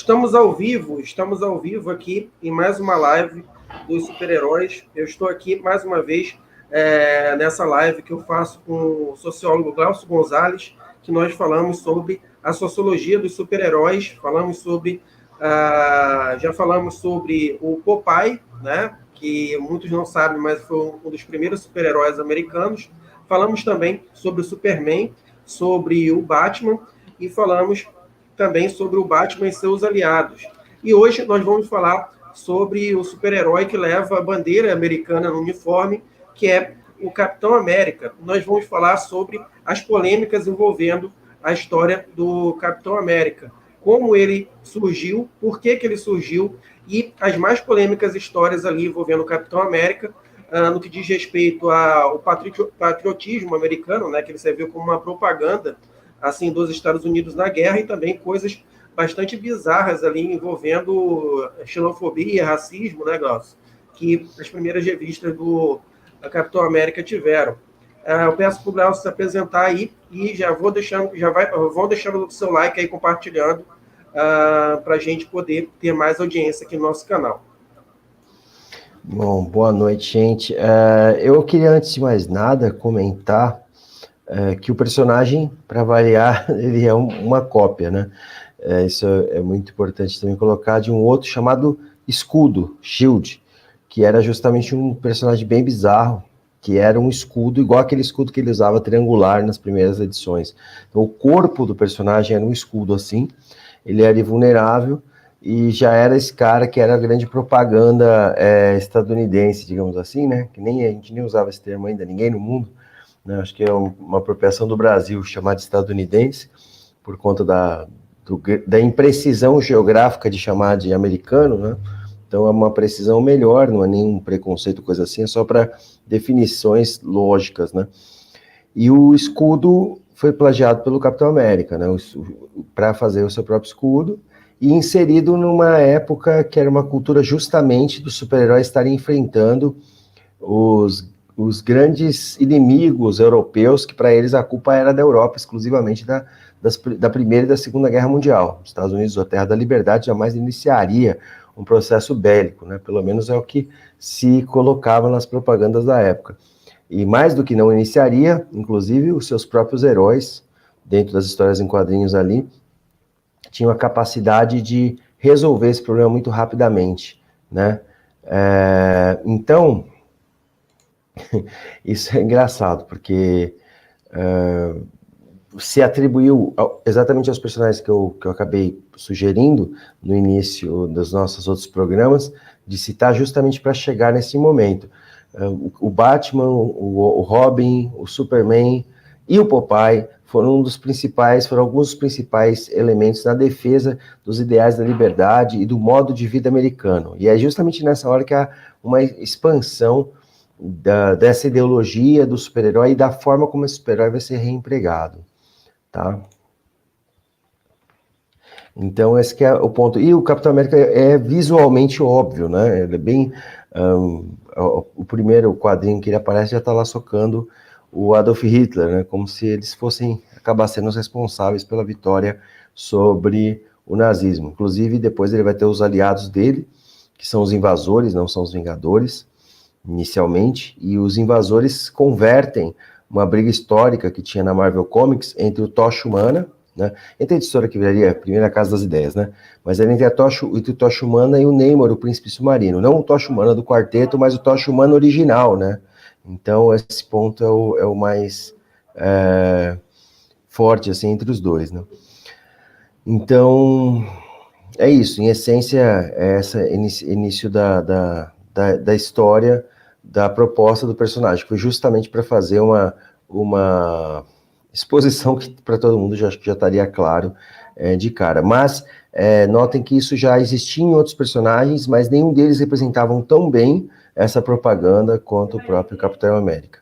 Estamos ao vivo aqui em mais uma live dos super-heróis. Eu estou aqui mais uma vez nessa live que eu faço com o sociólogo Glaucio Gonzalez, que nós falamos sobre a sociologia dos super-heróis, já falamos sobre o Popeye, né, que muitos não sabem, mas foi um dos primeiros super-heróis americanos. Falamos também sobre o Superman, sobre o Batman, e falamos também sobre o Batman e seus aliados. E hoje nós vamos falar sobre o super-herói que leva a bandeira americana no uniforme, que é o Capitão América. Nós vamos falar sobre as polêmicas envolvendo a história do Capitão América, como ele surgiu, por que ele surgiu, e as mais polêmicas histórias ali envolvendo o Capitão América, no que diz respeito ao patriotismo americano, né, que ele serviu como uma propaganda assim, dos Estados Unidos na guerra, e também coisas bastante bizarras ali envolvendo xenofobia, racismo, né, Glaucio? Que as primeiras revistas do Capitão América tiveram. Eu peço para o Glaucio se apresentar aí e vão deixando o seu like aí, compartilhando, para a gente poder ter mais audiência aqui no nosso canal. Bom, boa noite, gente. Eu queria, antes de mais nada, comentar que o personagem, para variar, ele é uma cópia, né? Isso é muito importante também colocar, de um outro chamado Escudo, Shield, que era justamente um personagem bem bizarro, que era um escudo, igual aquele escudo que ele usava triangular nas primeiras edições. Então, o corpo do personagem era um escudo assim, ele era invulnerável, e já era esse cara que era a grande propaganda estadunidense, digamos assim, né? Que a gente nem usava esse termo ainda, ninguém no mundo, né? Acho que é uma apropriação do Brasil chamar de estadunidense, por conta da imprecisão geográfica de chamar de americano, né? Então é uma precisão melhor, não é nenhum preconceito, coisa assim, é só para definições lógicas, né? E o escudo foi plagiado pelo Capitão América, né? Para fazer o seu próprio escudo, e inserido numa época que era uma cultura justamente dos super-heróis estarem enfrentando os grandes inimigos europeus, que para eles a culpa era da Europa, exclusivamente da Primeira e da Segunda Guerra Mundial. Os Estados Unidos, a Terra da Liberdade, jamais iniciaria um processo bélico, né? Pelo menos é o que se colocava nas propagandas da época. E mais do que não iniciaria, inclusive os seus próprios heróis, dentro das histórias em quadrinhos ali, tinham a capacidade de resolver esse problema muito rapidamente, né? Então, isso é engraçado, porque se atribuiu exatamente aos personagens que eu acabei sugerindo no início dos nossos outros programas, de citar justamente para chegar nesse momento. O Batman, o Robin, o Superman e o Popeye foram alguns dos principais elementos na defesa dos ideais da liberdade e do modo de vida americano. E é justamente nessa hora que há uma expansão dessa ideologia do super-herói e da forma como esse super-herói vai ser reempregado, tá? Então esse que é o ponto. E o Capitão América é visualmente óbvio, né? Ele é bem... o primeiro quadrinho que ele aparece já está lá socando o Adolf Hitler, né? Como se eles fossem acabar sendo os responsáveis pela vitória sobre o nazismo. Inclusive, depois ele vai ter os aliados dele, que são os invasores, não são os vingadores, inicialmente, e os invasores convertem uma briga histórica que tinha na Marvel Comics entre o Tocha Humana, né? Entre a editora que viraria a primeira Casa das Ideias, né? Mas era entre o Tocha Humana e o Namor, o Príncipe Submarino. Não o Tocha Humana do quarteto, mas o Tocha Humana original, né? Então esse ponto é o mais forte, assim, entre os dois, né? Então, é isso. Em essência, é esse início da história, da proposta do personagem. Foi justamente para fazer uma exposição que para todo mundo já estaria claro de cara. Mas notem que isso já existia em outros personagens, mas nenhum deles representavam tão bem essa propaganda quanto o próprio Capitão América.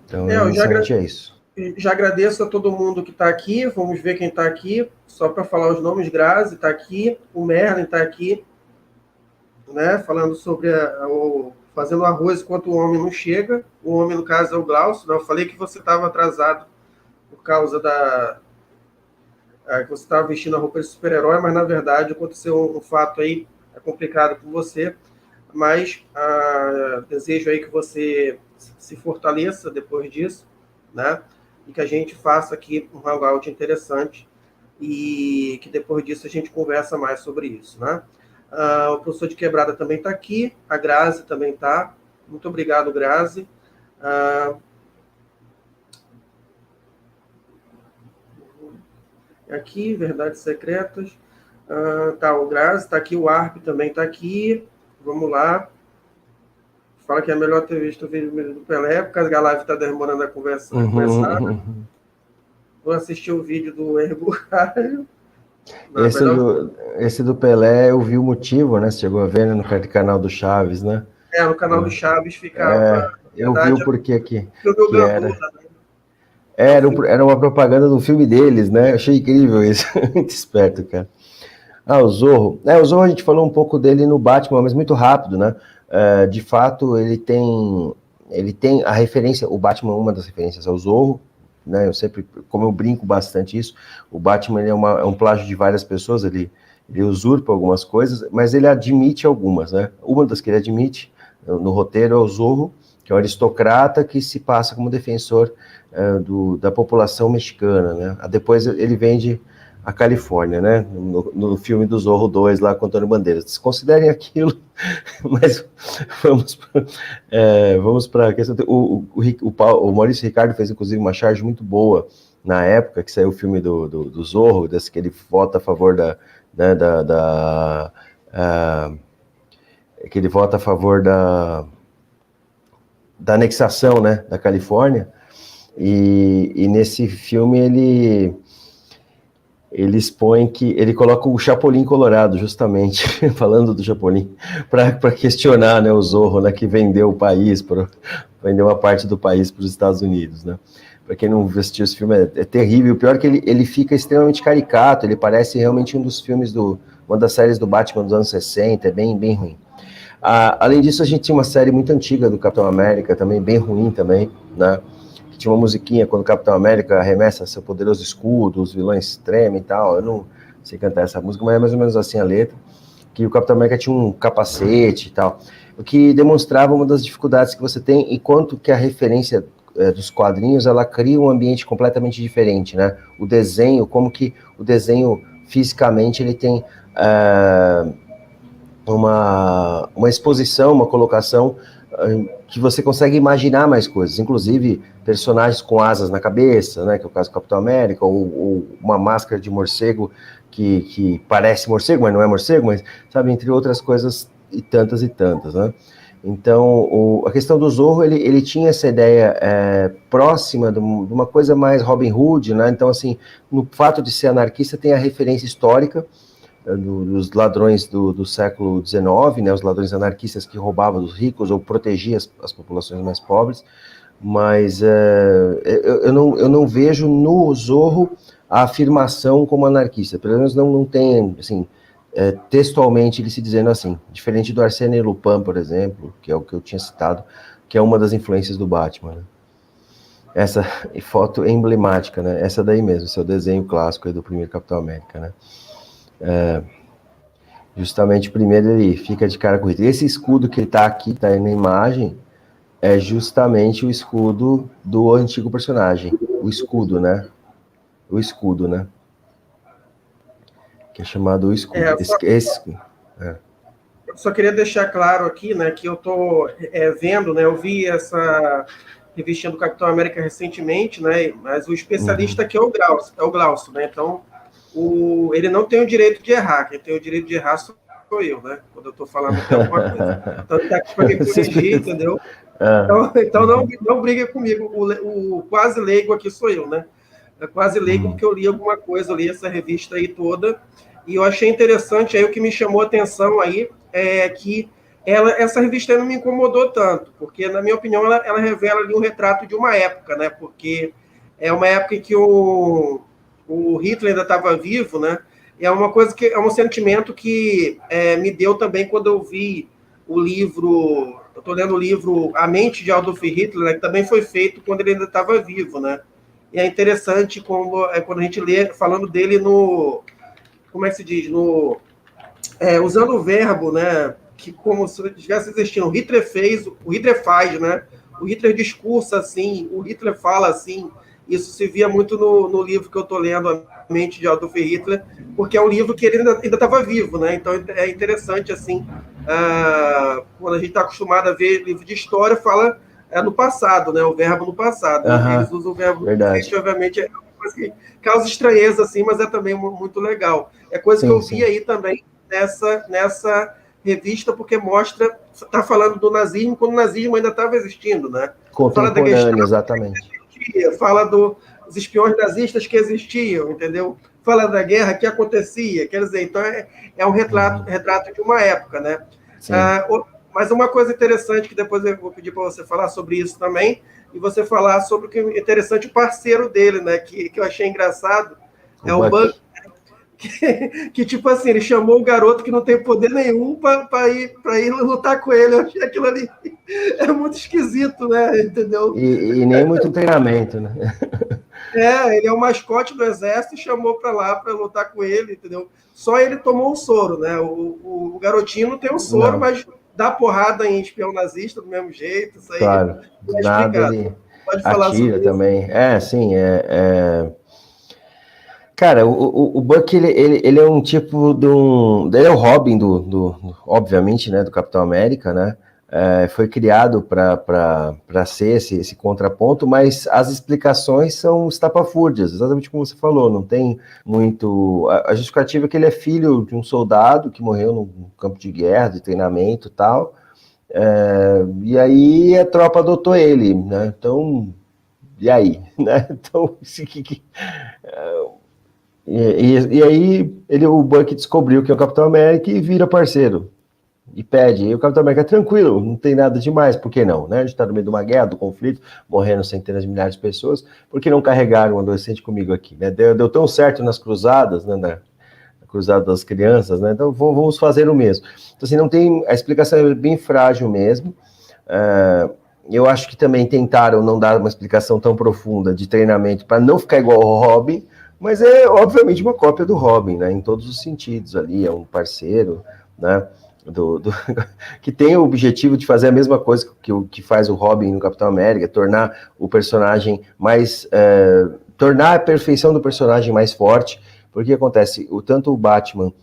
Então, inicialmente é isso. Já agradeço a todo mundo que está aqui. Vamos ver quem está aqui. Só para falar os nomes, Grazi está aqui, o Merlin está aqui, né? Falando sobre fazendo arroz enquanto o homem não chega. O homem, no caso, é o Glaucio, né? Eu falei que você estava atrasado por causa que você estava vestindo a roupa de super-herói, mas, na verdade, aconteceu um fato aí complicado com você, mas desejo aí que você se fortaleça depois disso, né? E que a gente faça aqui um hangout interessante e que depois disso a gente conversa mais sobre isso, né? O professor de quebrada também está aqui, a Grazi também está. Muito obrigado, Grazi. Aqui, Verdades Secretas. Tá, o Grazi está aqui, o Arp também está aqui. Vamos lá. Fala que é melhor ter visto o vídeo do Pelé, porque a live está demorando a conversar. Vou assistir o vídeo do Herburário. Esse do Pelé, eu vi o motivo, né? Você chegou a ver, né, no canal do Chaves, né? No canal do Chaves ficava... eu vi o porquê aqui. Que era. Era uma propaganda do filme deles, né? Eu achei incrível isso. Muito esperto, cara. O Zorro. O Zorro a gente falou um pouco dele no Batman, mas muito rápido, né? De fato, ele tem a referência, o Batman, uma das referências é o Zorro, né? Eu sempre, como eu brinco bastante isso, o Batman ele é um plágio de várias pessoas, ele usurpa algumas coisas, mas ele admite algumas, né? Uma das que ele admite no roteiro é o Zorro, que é um aristocrata que se passa como defensor da população mexicana, né? Depois ele vende a Califórnia, né? No filme do Zorro 2, lá com Antônio Bandeiras. Desconsiderem aquilo, mas vamos para a questão. O Maurício Ricardo fez, inclusive, uma charge muito boa na época que saiu o filme do Zorro, que ele vota a favor que ele vota a favor da anexação, né, da Califórnia, e nesse filme ele expõe que ele coloca o Chapolin Colorado, justamente, falando do Chapolin, para questionar, né, o Zorro, né, que vendeu o país, vendeu uma parte do país para os Estados Unidos, né. Para quem não assistiu esse filme, é terrível. O pior é que ele fica extremamente caricato, ele parece realmente um dos filmes uma das séries do Batman dos anos 60, é bem, bem ruim. Além disso, a gente tinha uma série muito antiga do Capitão América, também bem ruim também, né? Que tinha uma musiquinha quando o Capitão América arremessa seu poderoso escudo, os vilões tremem e tal. Eu não sei cantar essa música, mas é mais ou menos assim a letra. Que o Capitão América tinha um capacete e tal, o que demonstrava uma das dificuldades que você tem e quanto que a referência dos quadrinhos, ela cria um ambiente completamente diferente, né? O desenho, como que o desenho fisicamente ele tem uma exposição, uma colocação que você consegue imaginar mais coisas, inclusive personagens com asas na cabeça, né, que é o caso do Capitão América, ou uma máscara de morcego que parece morcego, mas não é morcego, mas, sabe, entre outras coisas e tantas, né. Então, a questão do Zorro, ele tinha essa ideia próxima de uma coisa mais Robin Hood, né, então, assim, no fato de ser anarquista tem a referência histórica, dos ladrões do século XIX, né, os ladrões anarquistas que roubavam dos ricos ou protegiam as populações mais pobres, mas eu não vejo no Zorro a afirmação como anarquista, pelo menos não tem, assim, textualmente ele se dizendo assim, diferente do Arsène Lupin, por exemplo, que é o que eu tinha citado, que é uma das influências do Batman, né? Essa foto emblemática, né? Essa daí mesmo, seu desenho clássico aí do primeiro Capitão América, né? Justamente primeiro ele fica de cara com isso. Esse escudo que tá aqui, tá aí na imagem, é justamente o escudo do antigo personagem. O escudo, né? Que é chamado o escudo. Eu só queria deixar claro aqui, né, que eu tô vendo, né, eu vi essa revistinha do Capitão América recentemente, né, mas o especialista aqui é o Glaucio, né, então ele não tem o direito de errar, quem tem o direito de errar sou eu, né? Quando eu estou falando aqui alguma coisa. Então ele está aqui para me corrigir, entendeu? Então não briga comigo. O quase leigo aqui sou eu, né? É quase leigo porque eu li alguma coisa, eu li essa revista aí toda, e eu achei interessante, aí o que me chamou a atenção aí é que essa revista aí não me incomodou tanto, porque, na minha opinião, ela revela ali um retrato de uma época, né? Porque é uma época em que o Hitler ainda estava vivo, né? E é uma coisa que é um sentimento que me deu também quando eu vi o livro Eu estou lendo o livro A Mente de Adolf Hitler, né, que também foi feito quando ele ainda estava vivo, né? E é interessante quando a gente lê falando dele no... Como é que se diz? Usando o verbo, né? Que como se estivesse existindo. O Hitler fez, o Hitler faz, né? O Hitler discursa assim, o Hitler fala assim. Isso se via muito no livro que eu estou lendo, A Mente de Adolf Hitler, porque é um livro que ele ainda estava vivo, né? Então é interessante, assim, quando a gente está acostumado a ver livro de história, fala no passado, né? O verbo no passado. Eles usam o verbo no presente, obviamente, é uma coisa que causa estranheza, assim, mas é também muito legal. É coisa que eu vi aí também nessa revista, porque mostra, está falando do nazismo quando o nazismo ainda estava existindo, né? Contemporâneo, exatamente. Fala dos espiões nazistas que existiam, entendeu? Fala da guerra que acontecia, quer dizer, então é um retrato de uma época, né? Mas uma coisa interessante que depois eu vou pedir para você falar sobre isso também, e você falar sobre o que é interessante, o parceiro dele, né? Que eu achei engraçado, o Buck. Que tipo assim, ele chamou o garoto que não tem poder nenhum para ir lutar com ele. Eu achei aquilo ali é muito esquisito, né? Entendeu? E nem muito treinamento, né? Ele é o mascote do exército e chamou para lá para lutar com ele, entendeu? Só ele tomou o soro, né? O garotinho não tem o soro, mas dá porrada em espião nazista do mesmo jeito. Isso aí claro, nada ele pode falar atira sobre também. Sim, Cara, o Buck, ele é um tipo de um... Ele é o Robin obviamente, né, do Capitão América, né? Foi criado para ser esse contraponto, mas as explicações são estapafúrdias, exatamente como você falou, não tem muito... A justificativa é que ele é filho de um soldado que morreu num campo de guerra, de treinamento e tal, e aí a tropa adotou ele, né? Então, e aí? Né? Então, e aí o Buck descobriu que é o Capitão América e vira parceiro. E pede, e o Capitão América tranquilo, não tem nada demais, por que não? Né? A gente está no meio de uma guerra, do conflito, morrendo centenas de milhares de pessoas, por que não carregaram um adolescente comigo aqui? Né? Deu tão certo nas cruzadas, né, na cruzada das crianças, né? Então vamos fazer o mesmo. Então assim, não tem, a explicação é bem frágil mesmo. Eu acho que também tentaram não dar uma explicação tão profunda de treinamento para não ficar igual ao Robin, mas é obviamente uma cópia do Robin, né? Em todos os sentidos ali, é um parceiro, né? Que tem o objetivo de fazer a mesma coisa que faz o Robin no Capitão América, tornar o personagem mais... tornar a perfeição do personagem mais forte, porque acontece, tanto o Batman,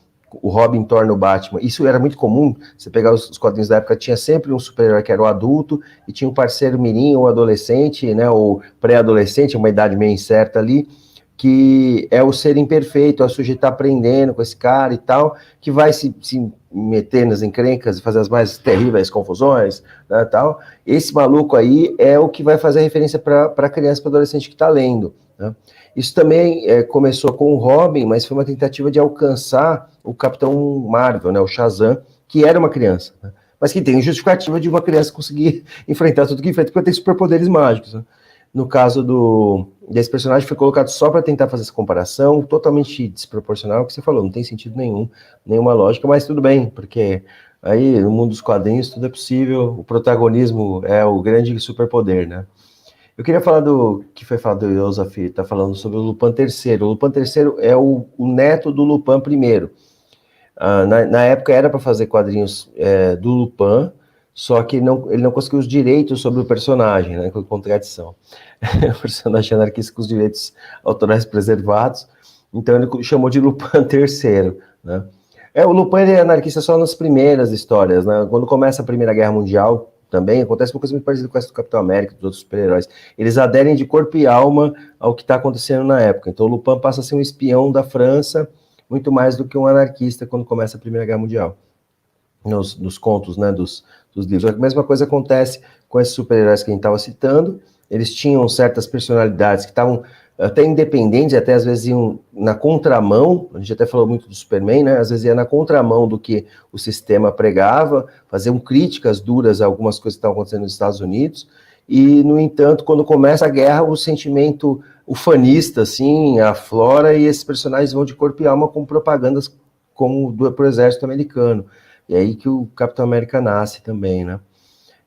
o Robin torna o Batman, isso era muito comum, você pegar os quadrinhos da época, tinha sempre um super-herói que era o adulto, e tinha um parceiro mirim ou adolescente, né, ou pré-adolescente, uma idade meio incerta ali, que é o ser imperfeito, é o sujeito tá aprendendo com esse cara e tal, que vai se meter nas encrencas e fazer as mais terríveis confusões, né, tal. Esse maluco aí é o que vai fazer a referência para criança e para adolescente que está lendo, né. Isso também começou com o Robin, mas foi uma tentativa de alcançar o Capitão Marvel, né, o Shazam, que era uma criança, né, mas que tem justificativa de uma criança conseguir enfrentar tudo que enfrenta, porque tem superpoderes mágicos, né. No caso desse personagem, foi colocado só para tentar fazer essa comparação, totalmente desproporcional, que você falou, não tem sentido nenhum, nenhuma lógica, mas tudo bem, porque aí no mundo dos quadrinhos tudo é possível, o protagonismo é o grande superpoder, né? Eu queria falar que foi falado do Yosef, está falando sobre o Lupin III. O Lupin III é o neto do Lupin I. Na época era para fazer quadrinhos do Lupin, só que ele não conseguiu os direitos sobre o personagem, né, com contradição. O personagem anarquista com os direitos autorais preservados, então ele chamou de Lupin III, né. O Lupin ele é anarquista só nas primeiras histórias, né, quando começa a Primeira Guerra Mundial, também acontece uma coisa muito parecida com essa do Capitão América, dos outros super-heróis. Eles aderem de corpo e alma ao que está acontecendo na época. Então o Lupin passa a ser um espião da França, muito mais do que um anarquista quando começa a Primeira Guerra Mundial. Nos contos, né, dos livros. A mesma coisa acontece com esses super-heróis que a gente estava citando. Eles tinham certas personalidades que estavam até independentes, até às vezes iam na contramão, a gente até falou muito do Superman, né, às vezes ia na contramão do que o sistema pregava, faziam críticas duras a algumas coisas que estavam acontecendo nos Estados Unidos, e, no entanto, quando começa a guerra, o sentimento ufanista, assim, aflora, e esses personagens vão de corpo e alma com propagandas como pro exército americano. E aí que o Capitão América nasce também, né?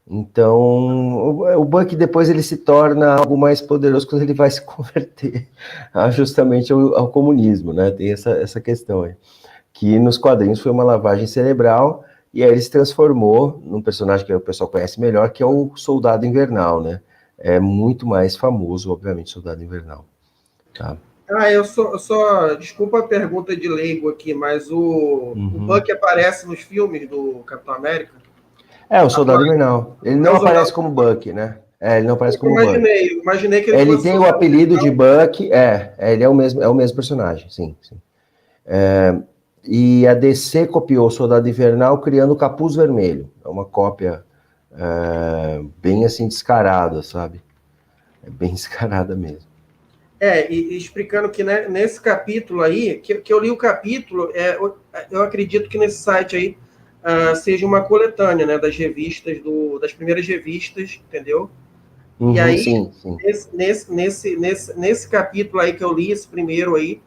Então, o Buck depois ele se torna algo mais poderoso quando ele vai se converter justamente ao comunismo, né? Tem essa questão aí. Que nos quadrinhos foi uma lavagem cerebral, e aí ele se transformou num personagem que o pessoal conhece melhor, que é o Soldado Invernal, né? É muito mais famoso, obviamente, Soldado Invernal. Tá? Desculpa a pergunta de leigo aqui, mas o Buck aparece nos filmes do Capitão América? O Soldado Invernal. Ele não aparece como Buck, né? Ele não aparece como Buck. Imaginei que ele tem o apelido de Buck, ele é o mesmo personagem, sim. E a DC copiou o Soldado Invernal criando o Capuz Vermelho. É uma cópia bem assim descarada, sabe? É bem descarada mesmo. E explicando que, né, nesse capítulo aí, que eu li o capítulo, eu acredito que nesse site aí seja uma coletânea, né, das revistas, das primeiras revistas, entendeu? E aí, sim. Nesse capítulo aí que eu li, esse primeiro aí,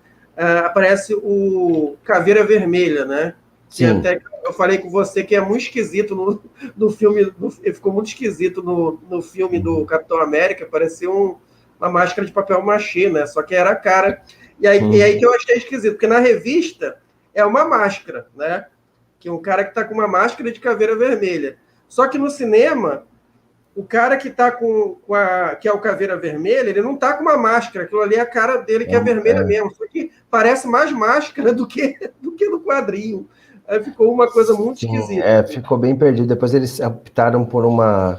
aparece o Caveira Vermelha, né? Que até eu falei com você que é muito esquisito no filme, ficou muito esquisito no filme do Capitão América, pareceu uma máscara de papel machê, né? Só que era a cara. E aí que eu achei esquisito, porque na revista é uma máscara, né? Que é um cara que está com uma máscara de caveira vermelha. Só que no cinema, o cara que está que é o caveira vermelha, ele não está com uma máscara, aquilo ali é a cara dele que é vermelha mesmo. Só que parece mais máscara do que no quadrinho. Aí ficou uma coisa muito esquisita. Ficou bem perdido. Depois eles optaram por uma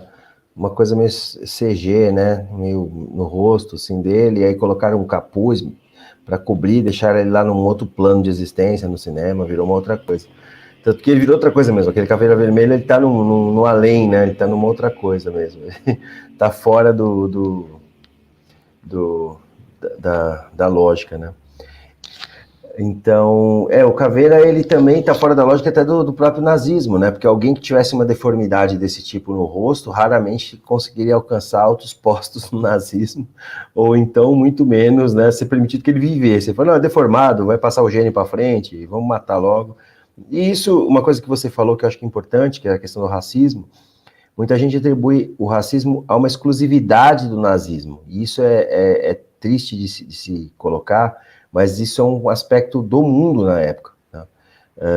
coisa meio CG, né? Meio no rosto, assim, dele. E aí colocaram um capuz para cobrir, deixaram ele lá num outro plano de existência no cinema, virou uma outra coisa. Tanto que ele virou outra coisa mesmo. Aquele Caveira Vermelha, ele tá no além, né? Ele tá numa outra coisa mesmo. Ele tá fora da lógica, né? Então, o Caveira, ele também está fora da lógica até do próprio nazismo, né? Porque alguém que tivesse uma deformidade desse tipo no rosto, raramente conseguiria alcançar altos postos no nazismo, ou então, muito menos, né, ser permitido que ele vivesse. Ele falou, não, é deformado, vai passar o gene para frente, vamos matar logo. E isso, uma coisa que você falou que eu acho que é importante, que é a questão do racismo, muita gente atribui o racismo a uma exclusividade do nazismo, e isso é triste de se colocar, mas isso é um aspecto do mundo na época, né?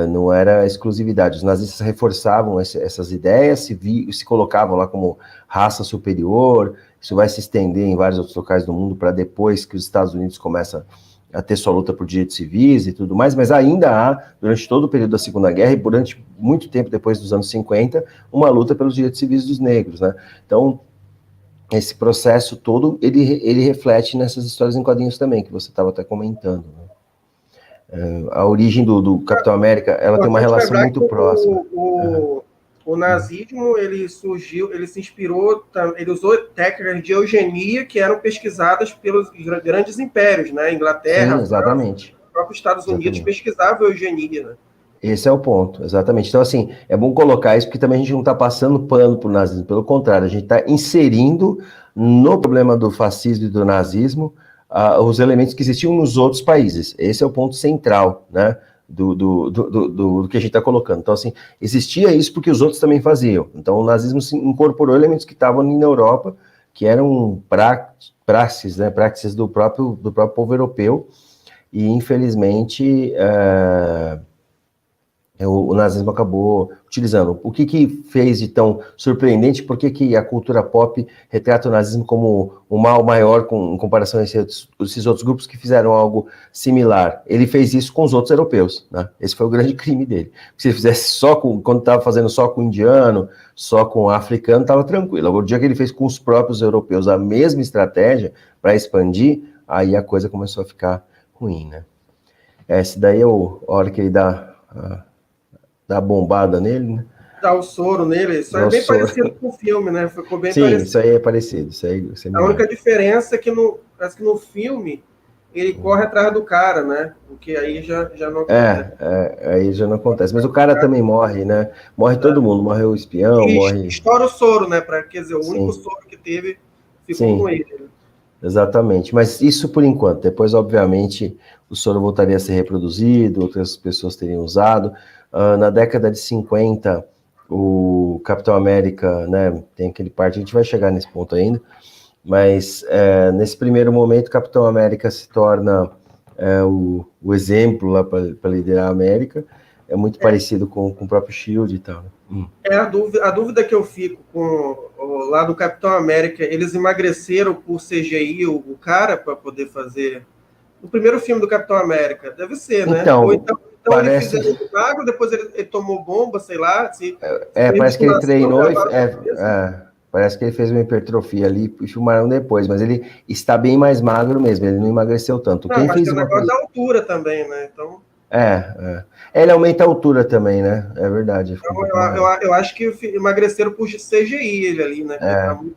Não era exclusividade. Os nazistas reforçavam essas ideias, se colocavam lá como raça superior. Isso vai se estender em vários outros locais do mundo para depois que os Estados Unidos começam a ter sua luta por direitos civis e tudo mais, mas ainda há, durante todo o período da Segunda Guerra e durante muito tempo depois dos anos 50, uma luta pelos direitos civis dos negros, né? Então, esse processo todo, ele reflete nessas histórias em quadrinhos também, que você estava até comentando, né? A origem do Capitão América, ela tem uma relação muito próxima. O nazismo, ele surgiu, ele se inspirou, ele usou técnicas de eugenia que eram pesquisadas pelos grandes impérios, né? Inglaterra, sim, exatamente. França, os próprios Estados Unidos pesquisavam eugenia, né? Esse é o ponto, exatamente. Então, assim, é bom colocar isso, porque também a gente não está passando pano para o nazismo, pelo contrário, a gente está inserindo no problema do fascismo e do nazismo os elementos que existiam nos outros países. Esse é o ponto central, né, do que a gente está colocando. Então, assim, existia isso porque os outros também faziam. Então, o nazismo incorporou elementos que estavam na Europa, que eram praxes, né, praxes do próprio povo europeu, e, infelizmente, o nazismo acabou utilizando. O que fez de tão surpreendente? Por que a cultura pop retrata o nazismo como um mal maior em comparação a esses outros grupos que fizeram algo similar? Ele fez isso com os outros europeus, né? Esse foi o grande crime dele. Se ele fizesse quando estava fazendo só com o indiano, só com o africano, estava tranquilo. O dia que ele fez com os próprios europeus a mesma estratégia para expandir, aí a coisa começou a ficar ruim, né? Esse daí é a hora que ele dá a bombada nele, né? Dá o soro nele, isso é bem parecido com o filme, né? Ficou bem parecido. Sim, isso aí é parecido. A única diferença é que parece que no filme ele corre atrás do cara, né? Porque aí já não acontece. Aí já não acontece. Mas o cara também morre, né? Morre todo mundo, morre o espião, morre... Estoura o soro, né? Quer dizer, o único soro que teve ficou com ele. Né? Exatamente, mas isso por enquanto. Depois, obviamente, o soro voltaria a ser reproduzido, outras pessoas teriam usado. Na década de 50, o Capitão América, né, tem aquele parte, a gente vai chegar nesse ponto ainda, mas nesse primeiro momento, Capitão América se torna o exemplo lá para liderar a América, é muito parecido com o próprio Shield e tal. A dúvida que eu fico lá do Capitão América, eles emagreceram por CGI o cara para poder fazer o primeiro filme do Capitão América, deve ser, né? Então, Ou então parece... ele fizeram ele magro, depois ele tomou bomba, sei lá. Parece que ele treinou parece que ele fez uma hipertrofia ali e filmaram depois, mas ele está bem mais magro mesmo, ele não emagreceu tanto. Não, Quem mas fez tem o uma negócio coisa... da altura também, né? Então... Ele aumenta a altura também, né? É verdade. Então, eu acho que emagreceram por CGI ele ali, né? Tá muito...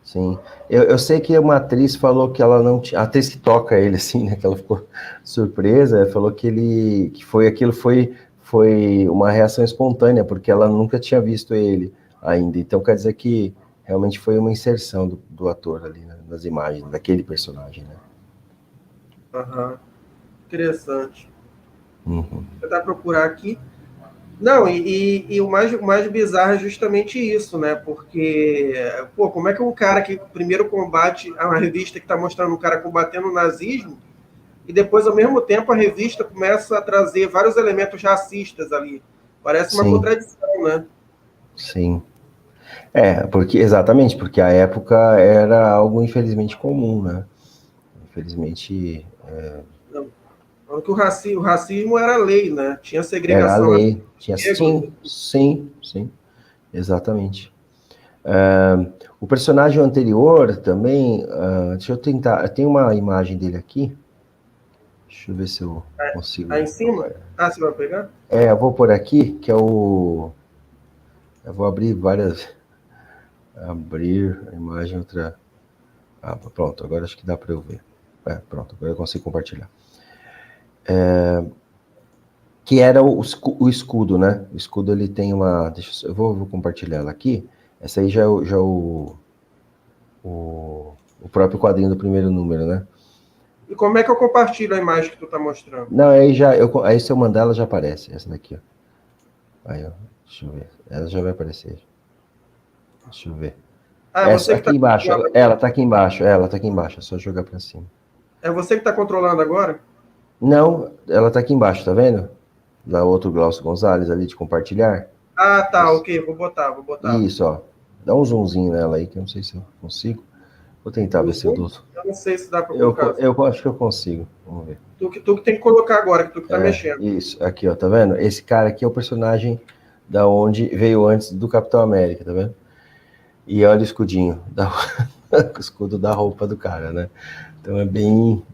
Sim. Eu sei que uma atriz falou que ela não tinha... A atriz que toca ele, assim, né? Que ela ficou surpresa, falou que aquilo foi uma reação espontânea, porque ela nunca tinha visto ele ainda. Então quer dizer que realmente foi uma inserção do ator ali, né, nas imagens, daquele personagem, né? Interessante. Vou tentar procurar aqui. Não, e o mais bizarro é justamente isso, né? Porque, pô, como é que um cara que primeiro combate uma revista que está mostrando um cara combatendo o nazismo, e depois, ao mesmo tempo, a revista começa a trazer vários elementos racistas ali. Parece uma contradição, né? Sim. Exatamente, porque a época era algo infelizmente comum, né? Infelizmente... Que o racismo era lei, né? Tinha segregação. Era lei. Tinha, sim, exatamente. O personagem anterior também, deixa eu tentar, tem uma imagem dele aqui, deixa eu ver se eu consigo. Aí em cima? Você vai pegar? Eu vou por aqui, que é eu vou abrir abrir a imagem, outra, pronto, agora acho que dá para eu ver. Pronto, agora eu consigo compartilhar. Que era o escudo, né? O escudo, ele tem uma... eu vou compartilhar ela aqui. Essa aí já é o próprio quadrinho do primeiro número, né? E como é que eu compartilho a imagem que tu tá mostrando? Não, aí se eu mandar, ela já aparece. Essa daqui, ó. Aí, ó. Deixa eu ver. Ela já vai aparecer. Deixa eu ver. Essa aqui embaixo. Ela tá aqui embaixo. Ela tá aqui embaixo. É só jogar pra cima. É você que tá controlando agora? Não, ela tá aqui embaixo, tá vendo? Da outro Glaucio Gonzalez ali de compartilhar. Tá, ok. Vou botar. Isso, ó. Dá um zoomzinho nela aí, que eu não sei se eu consigo. Vou tentar ver se eu dou. Eu não sei se dá pra colocar. Eu acho que eu consigo. Vamos ver. Tu que tem que colocar agora, que tu que tá mexendo. Isso, aqui, ó, tá vendo? Esse cara aqui é o personagem da onde veio antes do Capitão América, tá vendo? E olha o escudinho, o escudo da roupa do cara, né? Então é bem...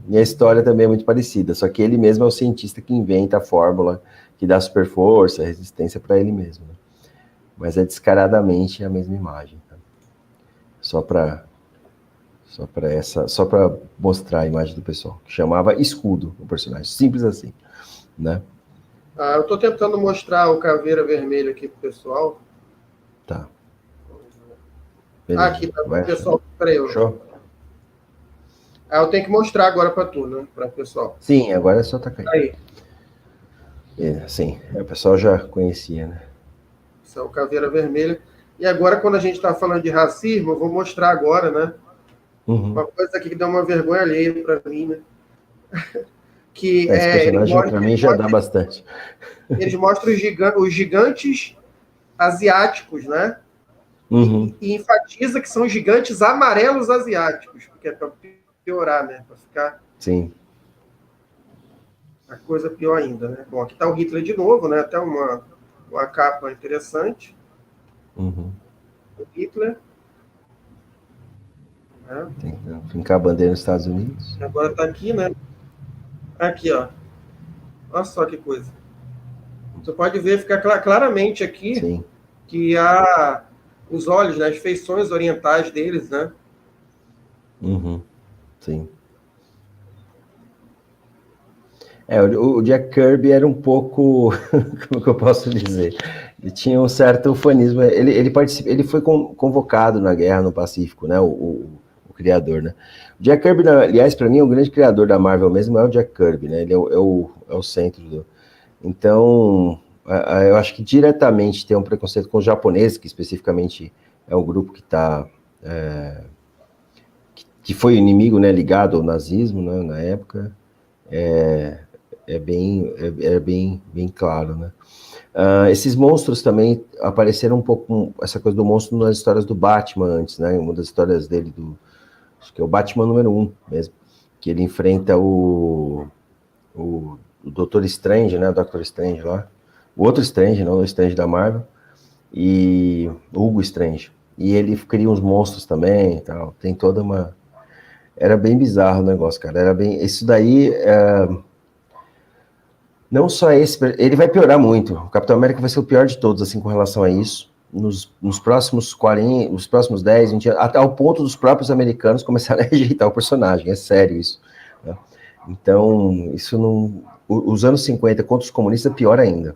E a história também é muito parecida, só que ele mesmo é o cientista que inventa a fórmula que dá super força, resistência para ele mesmo, né? Mas é descaradamente a mesma imagem, tá? Só para mostrar a imagem do pessoal, que chamava Escudo, o personagem, simples assim, né? Eu tô tentando mostrar o Caveira Vermelha aqui pro pessoal. Tá. Beleza. Aqui, tá, pessoal, peraí. Eu tenho que mostrar agora para tu, né, para o pessoal. Sim, agora é só tá caindo. Aí. Sim, o pessoal já conhecia, né? Isso é o Caveira Vermelha. E agora, quando a gente está falando de racismo, eu vou mostrar agora, né? Uma coisa aqui que dá uma vergonha alheia para mim, né? Que esse personagem para mim já dá bastante. Eles mostram os gigantes asiáticos, né? E enfatiza que são gigantes amarelos asiáticos, porque é para piorar, né? Para ficar... Sim. A coisa pior ainda, né? Bom, aqui está o Hitler de novo, né? Até uma capa interessante. O Hitler. Né? Tem que fincar a bandeira nos Estados Unidos. Agora está aqui, né? Aqui, ó. Olha só que coisa. Você pode ver, fica claramente aqui. Sim. Que há os olhos, né? As feições orientais deles, né? Sim. O Jack Kirby era um pouco, como que eu posso dizer? Ele tinha um certo ufanismo. Ele foi convocado na guerra no Pacífico, né? O criador, né? O Jack Kirby, aliás, para mim, o grande criador da Marvel mesmo é o Jack Kirby, né? Ele é o centro do... Então, eu acho que diretamente tem um preconceito com os japoneses, que especificamente é o grupo que está... que foi inimigo, né, ligado ao nazismo, né, na época, bem claro, né? Esses monstros também apareceram um pouco, essa coisa do monstro nas histórias do Batman antes, né? Uma das histórias dele, acho que é o Batman número 1 mesmo, que ele enfrenta o Doutor Strange, né? O Doctor Strange lá. O outro Strange, não o Strange da Marvel, e o Hugo Strange. E ele cria uns monstros também e tal. Tem toda uma... Era bem bizarro o negócio, cara. Era bem... Isso daí... Não só esse... Ele vai piorar muito. O Capitão América vai ser o pior de todos, assim, com relação a isso. Nos próximos 40... Nos próximos 10, 20 anos, até ao ponto dos próprios americanos começarem a rejeitar o personagem. É sério isso. Né? Então, isso não... Os anos 50 contra os comunistas é pior ainda.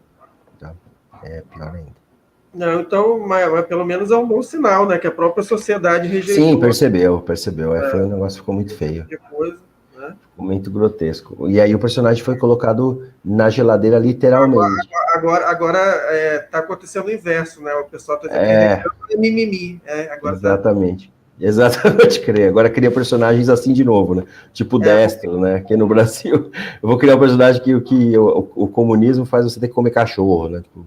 Tá? É pior ainda. Não, então, mas pelo menos é um bom sinal, né? Que a própria sociedade rejeitou. Sim, percebeu. Foi um negócio que ficou muito feio. Depois, né? Ficou muito grotesco. E aí o personagem foi colocado na geladeira literalmente. Agora tá acontecendo o inverso, né? O pessoal está dizendo que é mimimi. Exatamente. Exatamente, crer. Agora cria personagens assim de novo, né? Tipo Destro, né? Aqui no Brasil, eu vou criar um personagem que o comunismo faz você ter que comer cachorro, né? Tipo,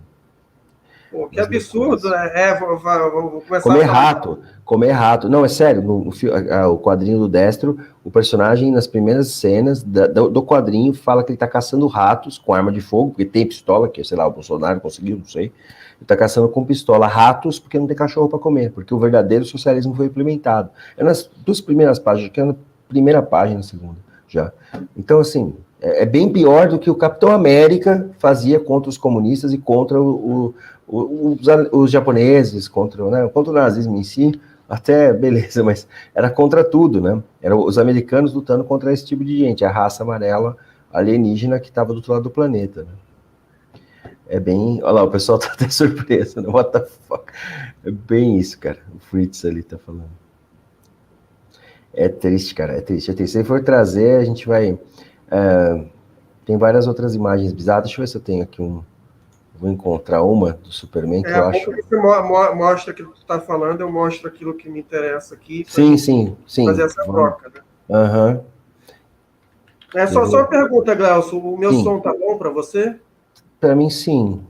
pô, que absurdo, né? Vou começar comer a falar. comer rato. Não, é sério, o quadrinho do Destro, o personagem, nas primeiras cenas do quadrinho, fala que ele tá caçando ratos com arma de fogo, porque tem pistola, que, sei lá, o Bolsonaro conseguiu, não sei. Ele tá caçando com pistola ratos porque não tem cachorro para comer, porque o verdadeiro socialismo foi implementado. É nas duas primeiras páginas, que é na primeira página, na segunda, já. Então, assim, é bem pior do que o Capitão América fazia contra os comunistas e contra os japoneses, contra o nazismo em si, até beleza, mas era contra tudo, né? Eram os americanos lutando contra esse tipo de gente, a raça amarela alienígena que estava do outro lado do planeta, né? É bem... Olha lá, o pessoal tá até surpreso, né? What the fuck? É bem isso, cara. O Fritz ali tá falando. É triste, cara, é triste. Se ele for trazer, a gente vai... tem várias outras imagens bizarras. Deixa eu ver se eu tenho aqui Vou encontrar uma do Superman que eu acho... Você mostra aquilo que tu tá falando, eu mostro aquilo que me interessa aqui. Sim. Fazer essa troca, né? Aham. Só uma pergunta, Glaucio. O meu som tá bom para você? Para mim, sim.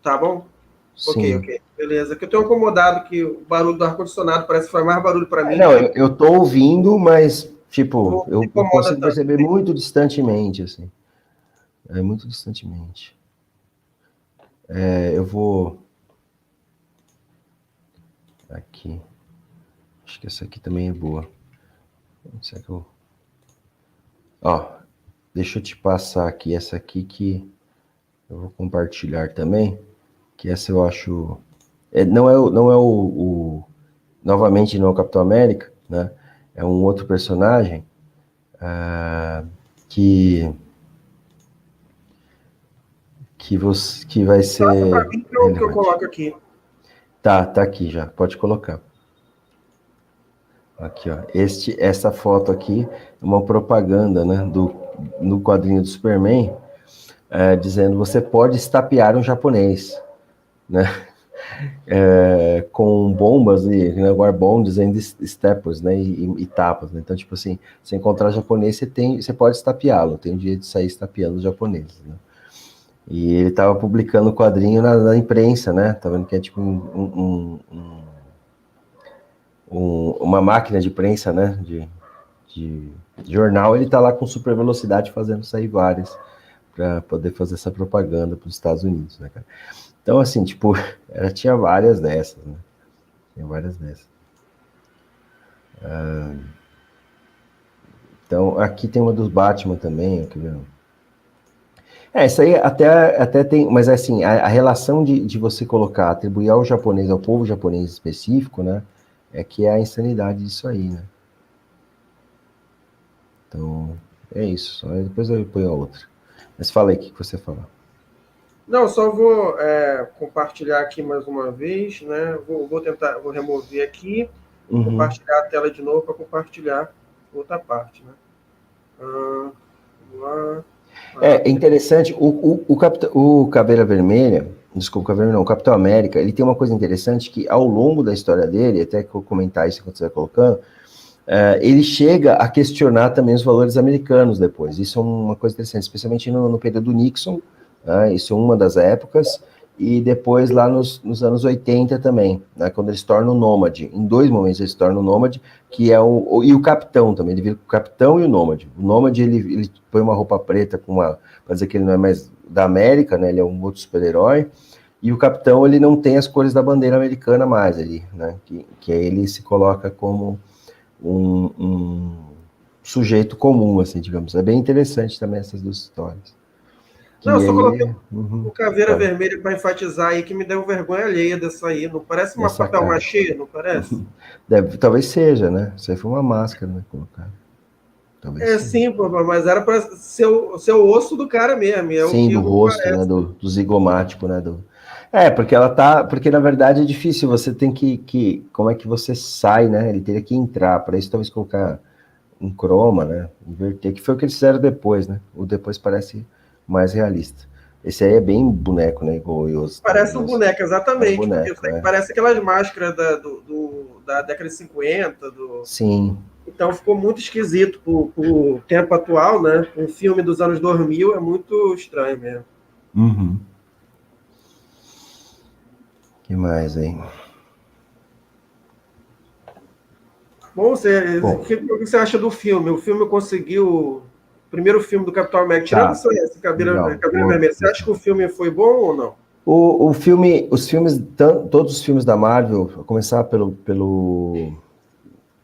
Tá bom? Sim. Ok. Beleza. Que eu tenho incomodado que o barulho do ar-condicionado parece que faz mais barulho para mim. Não, eu tô ouvindo, mas, tipo, eu consigo tanto. perceber muito distantemente, assim. Muito distantemente. Eu vou... Aqui. Acho que essa aqui também é boa. Será que eu... Ó, deixa eu te passar aqui essa aqui que eu vou compartilhar também, que essa eu acho... Não é novamente não é o Capitão América, né? É um outro personagem que vai ser... Passa para mim que eu coloco aqui. Tá aqui já, pode colocar. Aqui, ó. Essa foto aqui é uma propaganda, né, no quadrinho do Superman, dizendo você pode estapear um japonês, né? Com bombas e, né, war-bombs and steppers, né, e tapas, né? Então, tipo assim, se encontrar japonês, você pode estapeá-lo, tem o direito de sair estapeando os japoneses, né? E ele tava publicando o quadrinho na imprensa, né? Tá vendo que é tipo uma máquina de prensa, né? De jornal, ele tá lá com super velocidade fazendo sair várias para poder fazer essa propaganda para os Estados Unidos, né, cara? Então, assim, tipo, tinha várias dessas, né? Tinha várias dessas. Então, aqui tem uma dos Batman também, aqui, viu? Isso aí até tem, mas assim, a relação de você colocar, atribuir ao japonês, ao povo japonês específico, né? É que é a insanidade disso aí, né? Então, é isso. Depois eu ponho a outra. Mas fala aí, o que você fala? Não, só vou compartilhar aqui mais uma vez, né? Vou remover aqui, compartilhar a tela de novo para compartilhar outra parte, né? Vamos lá. É interessante, o Caveira Vermelha, desculpa, Caveira não, o Capitão América, ele tem uma coisa interessante que ao longo da história dele, até que eu vou comentar isso quando você vai colocando, ele chega a questionar também os valores americanos depois. Isso é uma coisa interessante, especialmente no período Nixon, né, isso é uma das épocas, e depois lá nos anos 80 também, né, quando ele se torna o Nômade. Em 2 momentos ele se torna o Nômade, que é e o Capitão também, ele vira o Capitão e o Nômade. O Nômade, ele põe uma roupa preta para dizer que ele não é mais da América, né, ele é um outro super-herói, e o Capitão, ele não tem as cores da bandeira americana mais ali, né, que aí ele se coloca como um sujeito comum, assim, digamos. É bem interessante também essas 2 histórias. Não, eu Que só coloquei ele... o Caveira Vermelha para enfatizar aí, que me deu vergonha alheia dessa aí. Não parece uma Essa papel cara. machê, não parece? Talvez seja, né? Isso aí foi uma máscara, né? Colocar. Talvez seja. Sim, pô, mas era para ser o osso do cara mesmo. É o Sim, que do não rosto, né? parece. Do zigomático, né? Porque porque na verdade é difícil, você tem como é que você sai, né? Ele teria que entrar, para isso talvez colocar um croma, né? Inverter, que foi o que eles fizeram depois, né? O depois parece mais realista. Esse aí é bem boneco, né? Igual o Osso. Parece um boneco, É um exatamente. Porque eu boneco, sei que parece aquelas máscaras da década de 50. Sim. Então ficou muito esquisito pro tempo atual, né? Um filme dos anos 2000 é muito estranho mesmo. Uhum. Que mais, hein? Bom, o que você acha do filme? O filme conseguiu. Primeiro filme do Capitão América, tirando isso aí, esse Caveira Vermelha, você acha que o filme foi bom ou não? Todos os filmes da Marvel, a começar pelo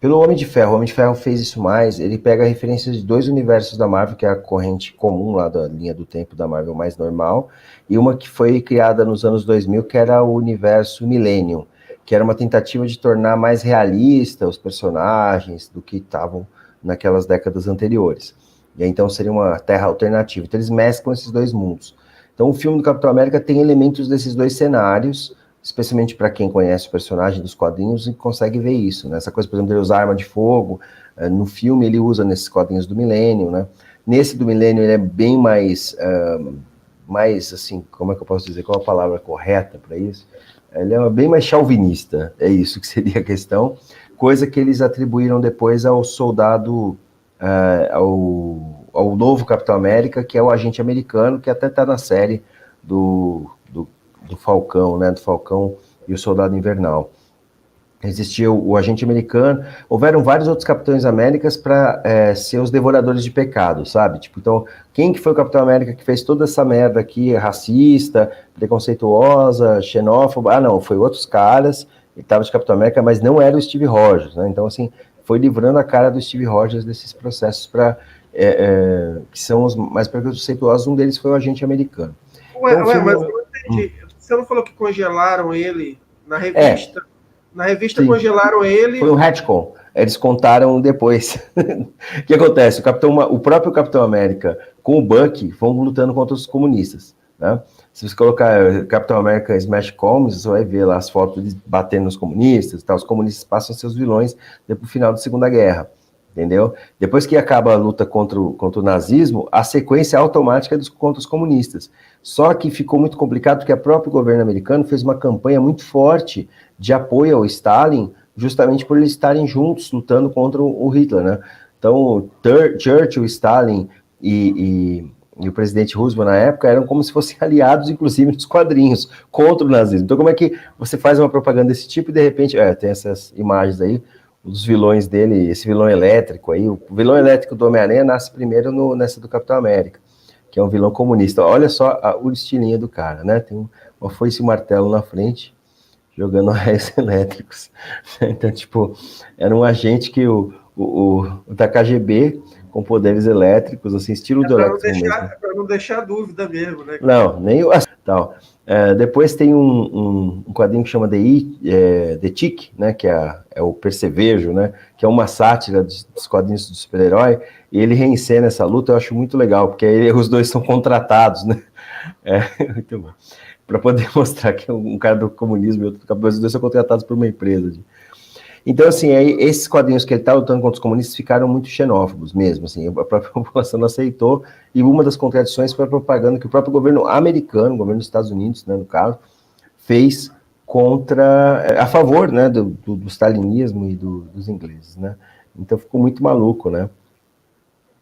Homem de Ferro. O Homem de Ferro fez isso mais, ele pega referências de 2 universos da Marvel, que é a corrente comum lá da linha do tempo da Marvel mais normal, e uma que foi criada nos anos 2000, que era o universo Millennium, que era uma tentativa de tornar mais realista os personagens do que estavam naquelas décadas anteriores. E aí, então seria uma terra alternativa. Então eles mesclam esses 2 mundos. Então o filme do Capitão América tem elementos desses 2 cenários, especialmente para quem conhece o personagem dos quadrinhos e consegue ver isso, né? Essa coisa, por exemplo, ele usa arma de fogo, no filme ele usa nesses quadrinhos do Milênio, né? Nesse do Milênio ele é bem mais, assim, como é que eu posso dizer, qual a palavra correta para isso? Ele é bem mais chauvinista, é isso que seria a questão, coisa que eles atribuíram depois ao soldado, ao novo Capitão América, que é o agente americano, que até está na série do Falcão, né, do Falcão e o Soldado Invernal. Existia o agente americano, houveram vários outros Capitães Américas para ser os devoradores de pecado, sabe? Tipo, então, quem que foi o Capitão América que fez toda essa merda aqui, racista, preconceituosa, xenófoba? Ah, não, foi outros caras, ele estava de Capitão América, mas não era o Steve Rogers, né? Então, assim, foi livrando a cara do Steve Rogers desses processos que são os mais preconceituosos. Um deles foi o agente americano. Mas eu não entendi. Você não falou que congelaram ele na revista? Na revista, sim, congelaram ele. Foi um retcon. Eles contaram depois. O que acontece? O próprio Capitão América com o Bucky vão lutando contra os comunistas, né? Se você colocar Capitão América Smash Comics, você vai ver lá as fotos deles batendo nos comunistas, tá? Os comunistas passam a ser os vilões depois do final da Segunda Guerra, entendeu? Depois que acaba a luta contra o nazismo, a sequência é automática contra os comunistas. Só que ficou muito complicado porque o próprio governo americano fez uma campanha muito forte de apoio ao Stalin, justamente por eles estarem juntos lutando contra o Hitler, né? Então, Churchill, Stalin e o presidente Roosevelt na época eram como se fossem aliados, inclusive, nos quadrinhos, contra o nazismo. Então, como é que você faz uma propaganda desse tipo e, de repente, tem essas imagens aí, os vilões dele, esse vilão elétrico aí, o vilão elétrico do Homem-Aranha nasce primeiro nessa do Capitão América, que é um vilão comunista. Olha só o estilinho do cara, né? Tem uma foice e um martelo na frente, jogando raios elétricos. Então, tipo, era um agente que da KGB, com poderes elétricos, assim, estilo do Electron mesmo. Para não deixar dúvida mesmo, né? Não, nem o... Tal. Depois tem um quadrinho que chama The Tick, né, que é o Percevejo, né, que é uma sátira dos quadrinhos do super-herói, e ele reencena essa luta. Eu acho muito legal, porque aí os dois são contratados, né? Muito bom. Para poder mostrar que um cara do comunismo e outro do capitalismo, os dois são contratados por uma empresa. Então, assim, aí, esses quadrinhos que ele está lutando contra os comunistas ficaram muito xenófobos mesmo, assim, a própria população não aceitou, e uma das contradições foi a propaganda que o próprio governo americano, o governo dos Estados Unidos, né, no caso, fez a favor, né, do stalinismo e dos ingleses, né, então ficou muito maluco, né.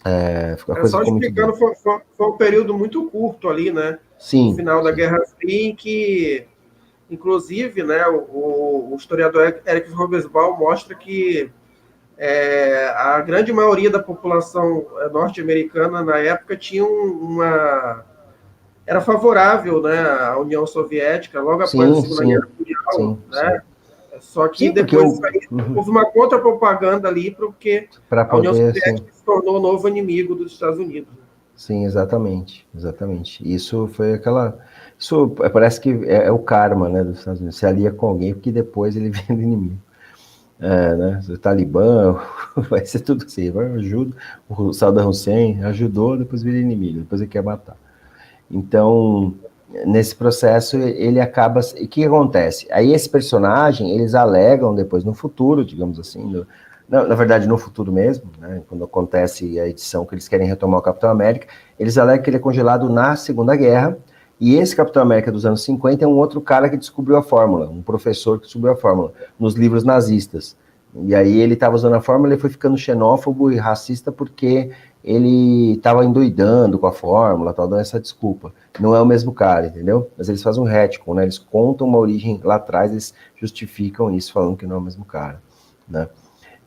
A coisa só ficou explicando, foi um período muito curto ali, né, sim, no final da Guerra Fria, em que, inclusive, né, o historiador Eric Hobsbawm mostra que a grande maioria da população norte-americana na época tinha era favorável, né, à União Soviética logo após a sim, Segunda sim, Guerra Mundial, sim, né? sim. Só que Sim, porque depois disso aí, houve uma contra-propaganda ali, porque para a União poder, sim. Soviética se tornou o novo inimigo dos Estados Unidos. Sim, exatamente, exatamente. Isso foi isso parece que é o karma, né, dos Estados Unidos. Se alia com alguém porque depois ele vem do inimigo. Né, o Talibã, vai ser tudo assim, ajuda, o Saddam Hussein ajudou, depois vira inimigo, depois ele quer matar. Então, nesse processo, ele acaba... E o que acontece? Aí esse personagem, eles alegam depois no futuro, digamos assim, na verdade no futuro mesmo, né, quando acontece a edição que eles querem retomar o Capitão América, eles alegam que ele é congelado na Segunda Guerra, e esse Capitão América dos anos 50 é um outro cara que descobriu a fórmula, um professor que descobriu a fórmula, nos livros nazistas. E aí ele estava usando a fórmula, ele foi ficando xenófobo e racista porque ele estava endoidando com a fórmula, tal, dando essa desculpa. Não é o mesmo cara, entendeu? Mas eles fazem um retcon, né? Eles contam uma origem lá atrás, eles justificam isso falando que não é o mesmo cara, né?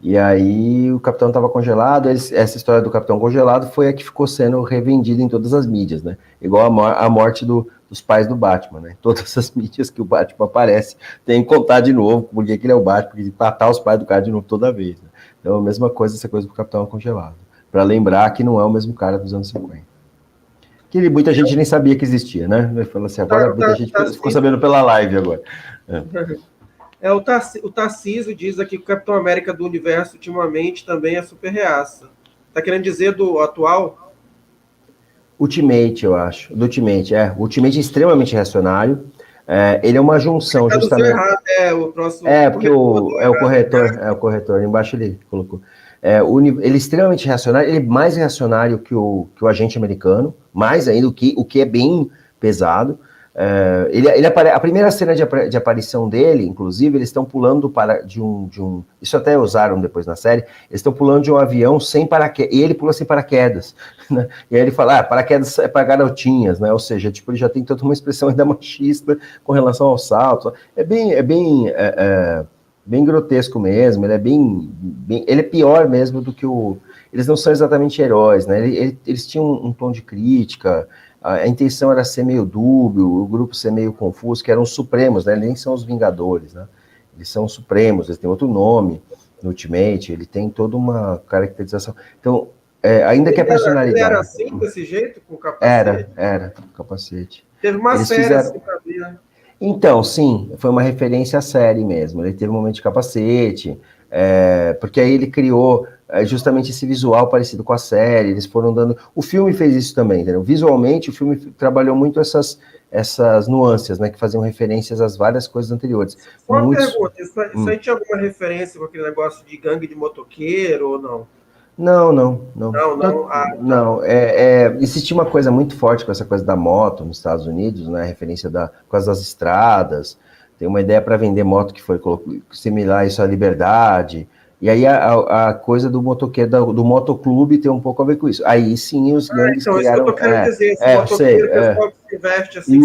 E aí o Capitão estava congelado, essa história do Capitão congelado foi a que ficou sendo revendida em todas as mídias, né? Igual a morte dos pais do Batman, né? Todas as mídias que o Batman aparece tem que contar de novo porque que ele é o Batman, porque matar os pais do cara de novo toda vez, né? Então a mesma coisa, essa coisa do Capitão congelado. Para lembrar que não é o mesmo cara dos anos 50. Que muita gente nem sabia que existia, né? Ele falou assim, agora muita gente ficou sabendo pela live agora. O Tarcísio diz aqui que o Capitão América do universo, ultimamente, também é super reaça. Tá querendo dizer do atual? Ultimate, eu acho. Do Ultimate, O Ultimate é extremamente reacionário. Ele é uma junção, justamente. Errado, o próximo. Porque o corretor, embaixo ele colocou. Ele é extremamente reacionário, ele é mais reacionário que o agente americano, mais ainda, o que é bem pesado. A primeira cena de aparição dele, inclusive, eles estão pulando de um. Isso até usaram depois na série. Eles estão pulando de um avião sem paraquedas. E ele pula sem paraquedas. Né? E aí ele fala: paraquedas é para garotinhas, né? Ou seja, tipo, ele já tem toda uma expressão ainda machista com relação ao salto. É bem grotesco mesmo. Ele é ele é pior mesmo do que o. Eles não são exatamente heróis, né? Eles tinham um tom de crítica. A intenção era ser meio dúbio, o grupo ser meio confuso, que eram os Supremos, né? Eles nem são os Vingadores, né? Eles são os Supremos, eles têm outro nome no Ultimate, ele tem toda uma caracterização. Então, ainda que a personalidade... Ele era assim, desse jeito, com capacete? Era, com capacete. Teve uma série assim pra ver, né? Então, sim, foi uma referência à série mesmo. Ele teve um momento de capacete, porque aí ele criou justamente esse visual parecido com a série, eles foram dando... O filme fez isso também, entendeu? Visualmente, o filme trabalhou muito essas nuances, né, que faziam referências às várias coisas anteriores. Só uma pergunta, isso aí tinha alguma referência com aquele negócio de gangue de motoqueiro ou não? Não. Existia uma coisa muito forte com essa coisa da moto nos Estados Unidos, né? Referência com as estradas. Tem uma ideia para vender moto que foi similar a isso à Liberdade. E aí a coisa do motoqueiro, do motoclube tem um pouco a ver com isso. Aí sim os gangues criaram... Isso que eu tô querendo dizer, esse motoqueiro, o pessoal que se veste assim,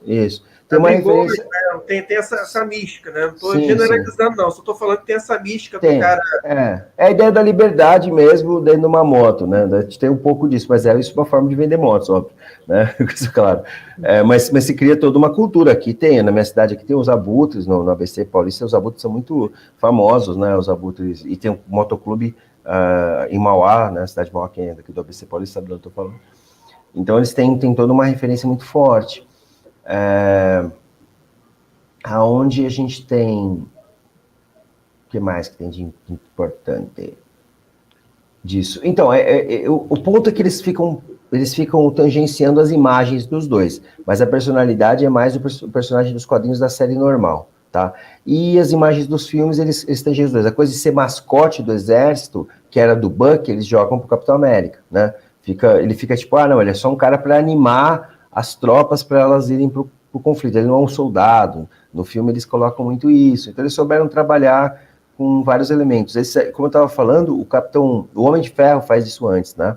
Isso. Tem uma referência... Tem essa mística, né? Não estou generalizando, não. Só estou falando que tem essa mística do cara... É a ideia da liberdade mesmo dentro de uma moto, né? A gente tem um pouco disso, mas isso uma forma de vender motos, óbvio, né? Isso, claro. Mas se cria toda uma cultura. Aqui tem, na minha cidade, aqui tem os abutres, no ABC Paulista, os abutres são muito famosos, né? Os abutres, e tem um motoclube em Mauá, né? Cidade de Mauá, quem é daqui do ABC Paulista, sabe do que eu estou falando. Então eles têm toda uma referência muito forte. Aonde a gente tem... O que mais que tem de importante disso? Então, o ponto é que eles ficam tangenciando as imagens dos dois, mas a personalidade é mais o personagem dos quadrinhos da série normal, tá? E as imagens dos filmes, eles têm os dois. A coisa de ser mascote do exército, que era do Buck, eles jogam pro Capitão América, né? Ele fica tipo, não, ele é só um cara para animar as tropas para elas irem pro conflito. Ele não é um soldado. No filme eles colocam muito isso. Então eles souberam trabalhar com vários elementos. Como eu estava falando, o Homem de Ferro faz isso antes, né?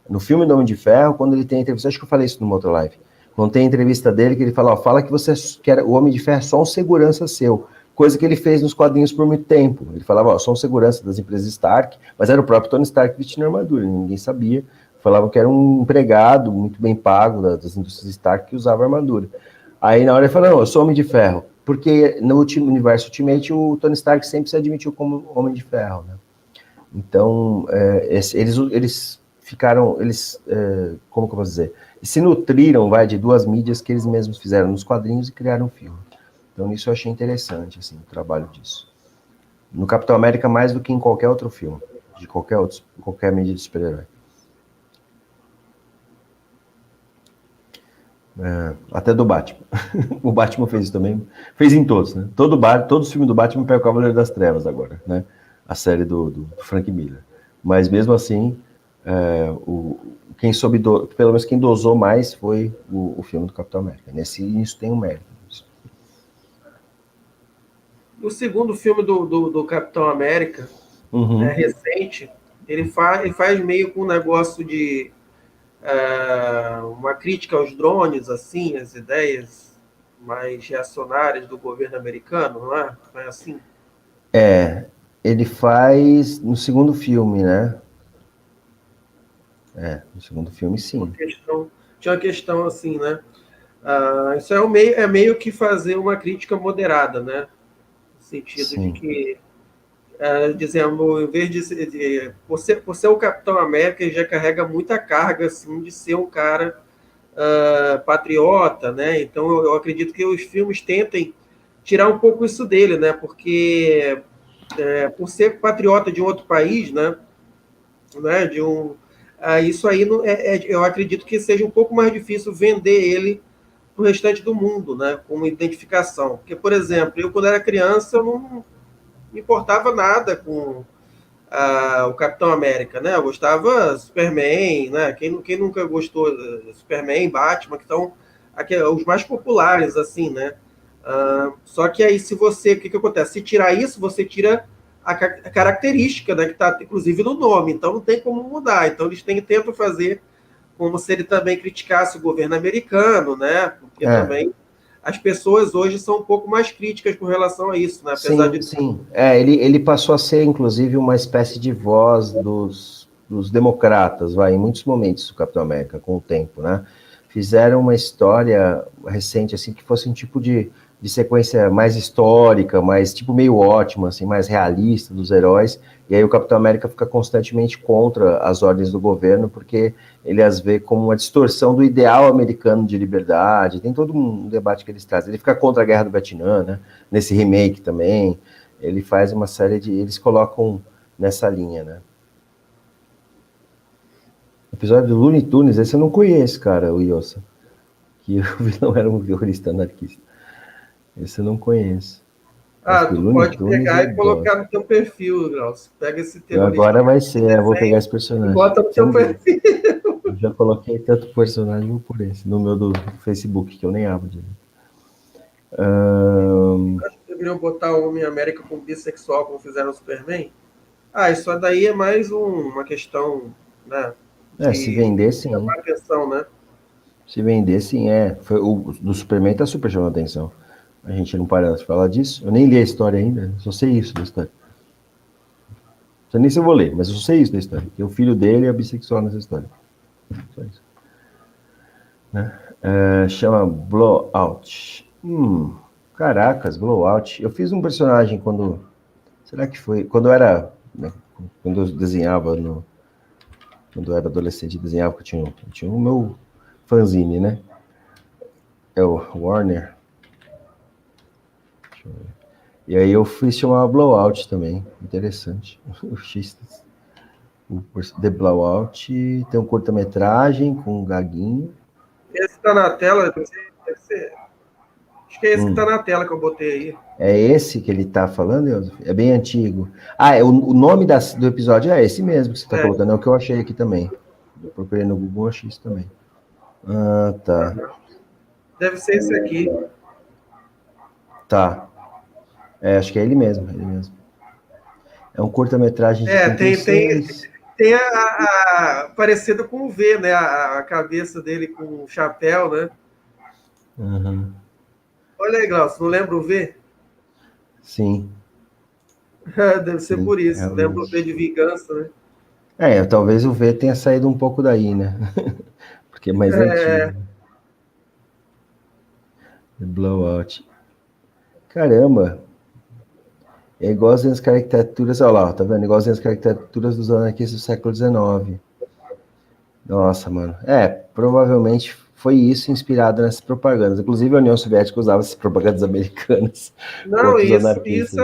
No filme do Homem de Ferro, quando ele tem a entrevista, acho que eu falei isso numa outra live, quando tem a entrevista dele, que ele fala, fala que o Homem de Ferro é só um segurança seu, coisa que ele fez nos quadrinhos por muito tempo. Ele falava, sou um segurança das empresas Stark, mas era o próprio Tony Stark vestindo armadura, ninguém sabia. Falavam que era um empregado muito bem pago das indústrias Stark que usava armadura. Aí na hora ele falou, não, eu sou Homem de Ferro, porque no universo Ultimate o Tony Stark sempre se admitiu como Homem de Ferro, né? Então, eles ficaram, como que eu posso dizer? Se nutriram, de duas mídias que eles mesmos fizeram nos quadrinhos e criaram um filme. Então, isso eu achei interessante, assim, o trabalho disso. No Capitão América, mais do que em qualquer outro filme, de qualquer mídia de super-herói. Até do Batman. O Batman fez isso também. Fez em todos, né? Todos os filmes do Batman pegam o Cavaleiro das Trevas agora, né? A série do Frank Miller. Mas mesmo assim, pelo menos quem dosou mais foi o filme do Capitão América. Nisso tem um mérito. O segundo filme do Capitão América, recente, ele faz meio com um negócio de uma crítica aos drones, assim, as ideias mais reacionárias do governo americano, não é? Não é assim? Ele faz no segundo filme, né? No segundo filme, sim. Tinha uma questão assim, né? Isso é meio que fazer uma crítica moderada, né? No sentido sim. de que, dizendo, em vez por ser o Capitão América, ele já carrega muita carga, assim, de ser um cara patriota, né? Então eu acredito que os filmes tentem tirar um pouco isso dele, né? Porque por ser patriota de um outro país, né? Isso aí eu acredito que seja um pouco mais difícil vender ele para o restante do mundo, né? Como identificação. Porque, por exemplo, eu quando era criança eu não me importava nada com o Capitão América, né? Eu gostava Superman, né? Quem nunca gostou de Superman, Batman, que são os mais populares, assim, né? Só que aí, o que acontece? Se tirar isso, você tira a característica, né? Que está, inclusive, no nome. Então, não tem como mudar. Então, eles tentam fazer como se ele também criticasse o governo americano, né? Porque também as pessoas hoje são um pouco mais críticas com relação a isso, né? Apesar sim. Ele passou a ser, inclusive, uma espécie de voz dos democratas, em muitos momentos, o Capitão América, com o tempo, né? Fizeram uma história recente, assim, que fosse um tipo de sequência mais histórica, mais, tipo, meio ótima, assim, mais realista dos heróis, e aí o Capitão América fica constantemente contra as ordens do governo, porque ele as vê como uma distorção do ideal americano de liberdade, tem todo um debate que eles trazem. Ele fica contra a Guerra do Vietnã, né? Nesse remake também, ele faz uma série eles colocam nessa linha, né? O episódio do Looney Tunes, esse eu não conheço, cara, o Yossa, que o vilão era um violista anarquista. Esse eu não conheço. tu pode pegar e colocar no teu perfil, Glaucio. Pega esse terrorista. Agora vai ser, eu vou pegar esse personagem. E bota no teu perfil. Eu já coloquei tanto personagem, vou por esse, no meu do Facebook, que eu nem abro direito. Acho que deveriam botar o Homem-América como bissexual, como fizeram o Superman. Isso daí é mais uma questão, né? Se vender, sim. Chamar atenção, né? Se vender, sim, o do Superman tá super chamando atenção. A gente não para de falar disso. Eu nem li a história ainda, só sei isso da história. Não sei nem se eu vou ler, mas eu só sei isso da história. Que o filho dele é bissexual nessa história. Só isso. Né? Chama Blowout. Caracas, Blowout. Eu fiz um personagem quando... Será que foi? Quando eu era... Né, quando eu desenhava quando eu era adolescente, desenhava, que eu tinha o meu fanzine, né? É o Warner. Deixa eu ver. E aí eu fiz chamar Blowout também. Interessante. O Xistas. O The Blowout tem um curta-metragem com um gaguinho. Esse está na tela, deve ser Acho que é esse que está na tela que eu botei aí. É esse que ele está falando, Elzo? É bem antigo. Ah, o nome do episódio é esse mesmo que você está colocando, é o que eu achei aqui também. Eu procurei no Google, achei isso também. Ah, tá. Deve ser esse aqui. Tá. Acho que é ele mesmo, ele mesmo. É um curta-metragem de 86. Tem parecido com o V, né? A cabeça dele com o chapéu, né? Uhum. Olha aí, Glaucio, não lembra o V? Sim. Deve ser por isso. Realmente. Lembra o V de vingança, né? Talvez o V tenha saído um pouco daí, né? Porque é mais antigo. The Blowout. Caramba! É igualzinho as caricaturas, olha lá, tá vendo? Igualzinho as caricaturas dos anarquistas do século XIX. Nossa, mano. Provavelmente foi isso inspirado nessas propagandas. Inclusive a União Soviética usava essas propagandas americanas contra os anarquistas.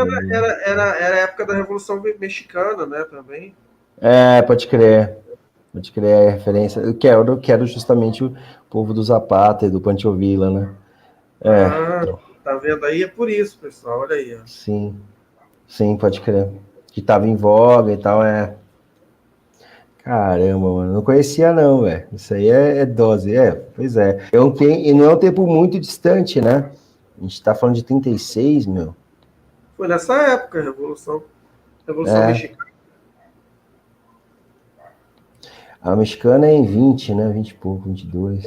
Era a época da Revolução Mexicana, né, também. Pode crer. Pode crer, a referência. Eu quero justamente o povo do Zapata e do Pancho Villa, né? Então. Tá vendo aí? É por isso, pessoal. Olha aí. Ó. Sim, pode crer. Que tava em voga e tal, Caramba, mano, não conhecia não, velho. Isso aí é dose, pois é. E não é um tempo muito distante, né? A gente tá falando de 36, meu. Foi nessa época, a Revolução Mexicana. A mexicana é em 20, né? 20 e pouco, 22.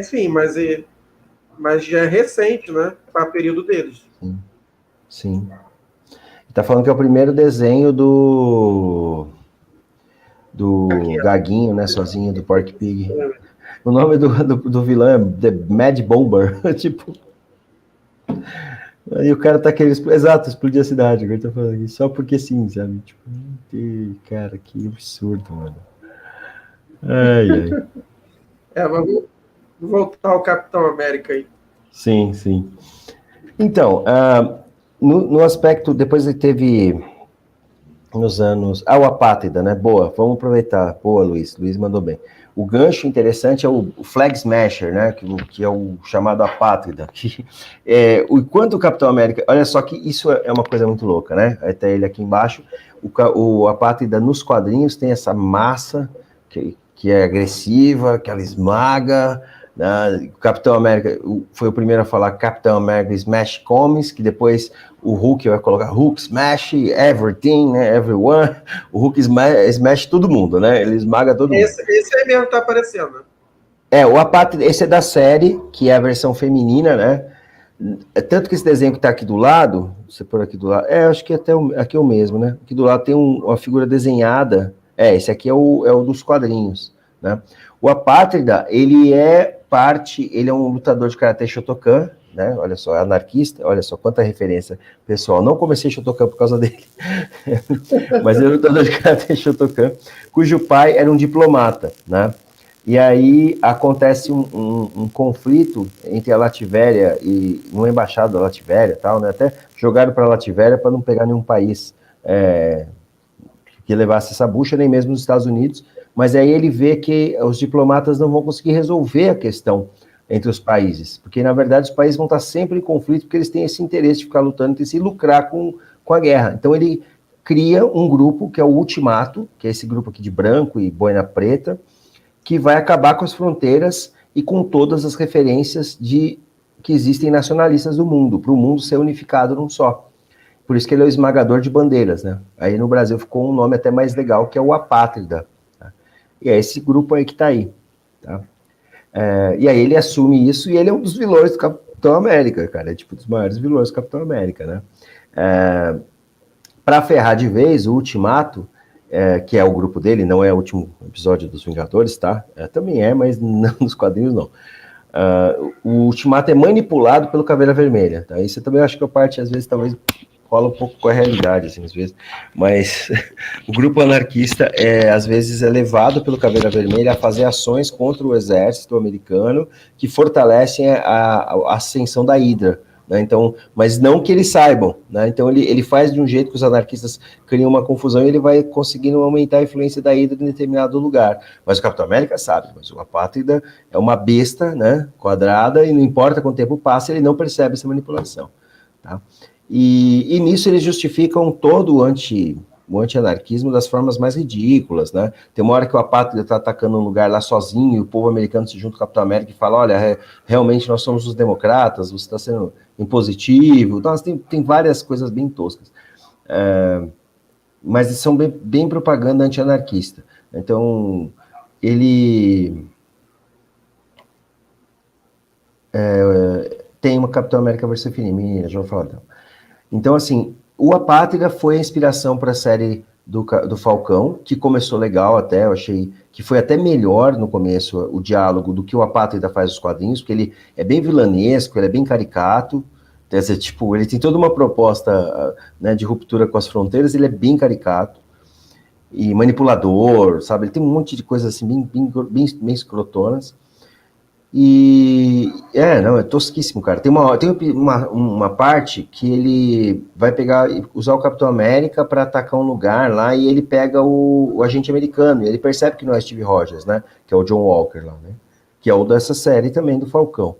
Sim, mas já é recente, né? Para o período deles. Sim. Tá falando que é o primeiro desenho do Gaguinho, né? Sozinho, do Porky Pig. O nome do vilão é The Mad Bomber. Tipo. Aí o cara tá querendo. Exato, explodir a cidade. Agora tá falando aqui. Só porque sim, sabe? Tipo, cara, que absurdo, mano. Ai. Vamos voltar ao Capitão América aí. Sim. Então, no aspecto. Depois ele teve. Nos anos. O Apátrida, né? Boa, vamos aproveitar. Boa, Luiz. Luiz mandou bem. O gancho interessante é o Flag Smasher, né? Que é o chamado Apátrida. Enquanto o Capitão América. Olha só que isso é uma coisa muito louca, né? Até ele aqui embaixo. O Apátrida nos quadrinhos tem essa massa que é agressiva, que ela esmaga. Né? O Capitão América foi o primeiro a falar Capitão América Smash Comics, que depois o Hulk vai colocar Hulk Smash Everything, né? Everyone. O Hulk smash todo mundo, né? Ele esmaga todo mundo. Esse aí mesmo tá aparecendo, né? O Apátrida, esse é da série, que é a versão feminina, né? Tanto que esse desenho que tá aqui do lado, você por aqui do lado, acho que até aqui é o mesmo, né? Aqui do lado tem uma figura desenhada. Esse aqui é o dos quadrinhos, né? O Apátrida, ele é um lutador de karatê Shotokan, né? Olha só, é anarquista, olha só quanta referência, pessoal. Não comecei Shotokan por causa dele, mas ele é um lutador de karatê Shotokan, cujo pai era um diplomata, né? E aí acontece um conflito entre a Lativéria e uma embaixada da Lativéria, tal, né? Até jogaram para a Lativéria para não pegar nenhum país que levasse essa bucha, nem mesmo nos Estados Unidos. Mas aí ele vê que os diplomatas não vão conseguir resolver a questão entre os países, porque na verdade os países vão estar sempre em conflito, porque eles têm esse interesse de ficar lutando entre si e lucrar com a guerra. Então ele cria um grupo que é o Ultimato, que é esse grupo aqui de branco e boina preta, que vai acabar com as fronteiras e com todas as referências que existem nacionalistas do mundo, para o mundo ser unificado num só. Por isso que ele é o esmagador de bandeiras, né? Aí no Brasil ficou um nome até mais legal, que é o Apátrida. E é esse grupo aí que tá aí, tá? E aí ele assume isso e ele é um dos vilões do Capitão América, cara. É tipo um dos maiores vilões do Capitão América, né? Para ferrar de vez, o Ultimato, que é o grupo dele, não é o último episódio dos Vingadores, tá? Também mas não nos quadrinhos, não. O Ultimato é manipulado pelo Caveira Vermelha, tá? Isso eu também acho que a parte, às vezes, talvez rola um pouco com a realidade, assim, às vezes, mas o grupo anarquista às vezes é levado pelo Caveira Vermelha a fazer ações contra o exército americano que fortalecem a ascensão da Hydra, né? Então, mas não que eles saibam, né? Então ele faz de um jeito que os anarquistas criam uma confusão e ele vai conseguindo aumentar a influência da Hydra em determinado lugar. Mas o Capitão América sabe, mas o Apátrida é uma besta, né, quadrada, e não importa quanto tempo passa, ele não percebe essa manipulação, tá? E nisso eles justificam todo o anti-anarquismo das formas mais ridículas, né? Tem uma hora que o Apátrida está atacando um lugar lá sozinho, e o povo americano se junta com o Capitão América e fala, olha, realmente nós somos os democratas, você está sendo impositivo. Então, tem várias coisas bem toscas. Mas são bem propaganda anti-anarquista. Então, ele... tem uma Capitão América versão feminina, já vou falar dela. Então, assim, o Apátrida foi a inspiração para a série do Falcão, que começou legal até, eu achei que foi até melhor no começo o diálogo do que o Apátrida faz nos quadrinhos, porque ele é bem vilanesco, ele é bem caricato, quer dizer, tipo, ele tem toda uma proposta, né, de ruptura com as fronteiras, ele é bem caricato e manipulador, sabe? Ele tem um monte de coisas assim, bem escrotonas. E não, é tosquíssimo, cara. Tem uma parte que ele vai usar o Capitão América para atacar um lugar lá, e ele pega o agente americano, e ele percebe que não é Steve Rogers, né? Que é o John Walker lá, né? Que é o dessa série também do Falcão.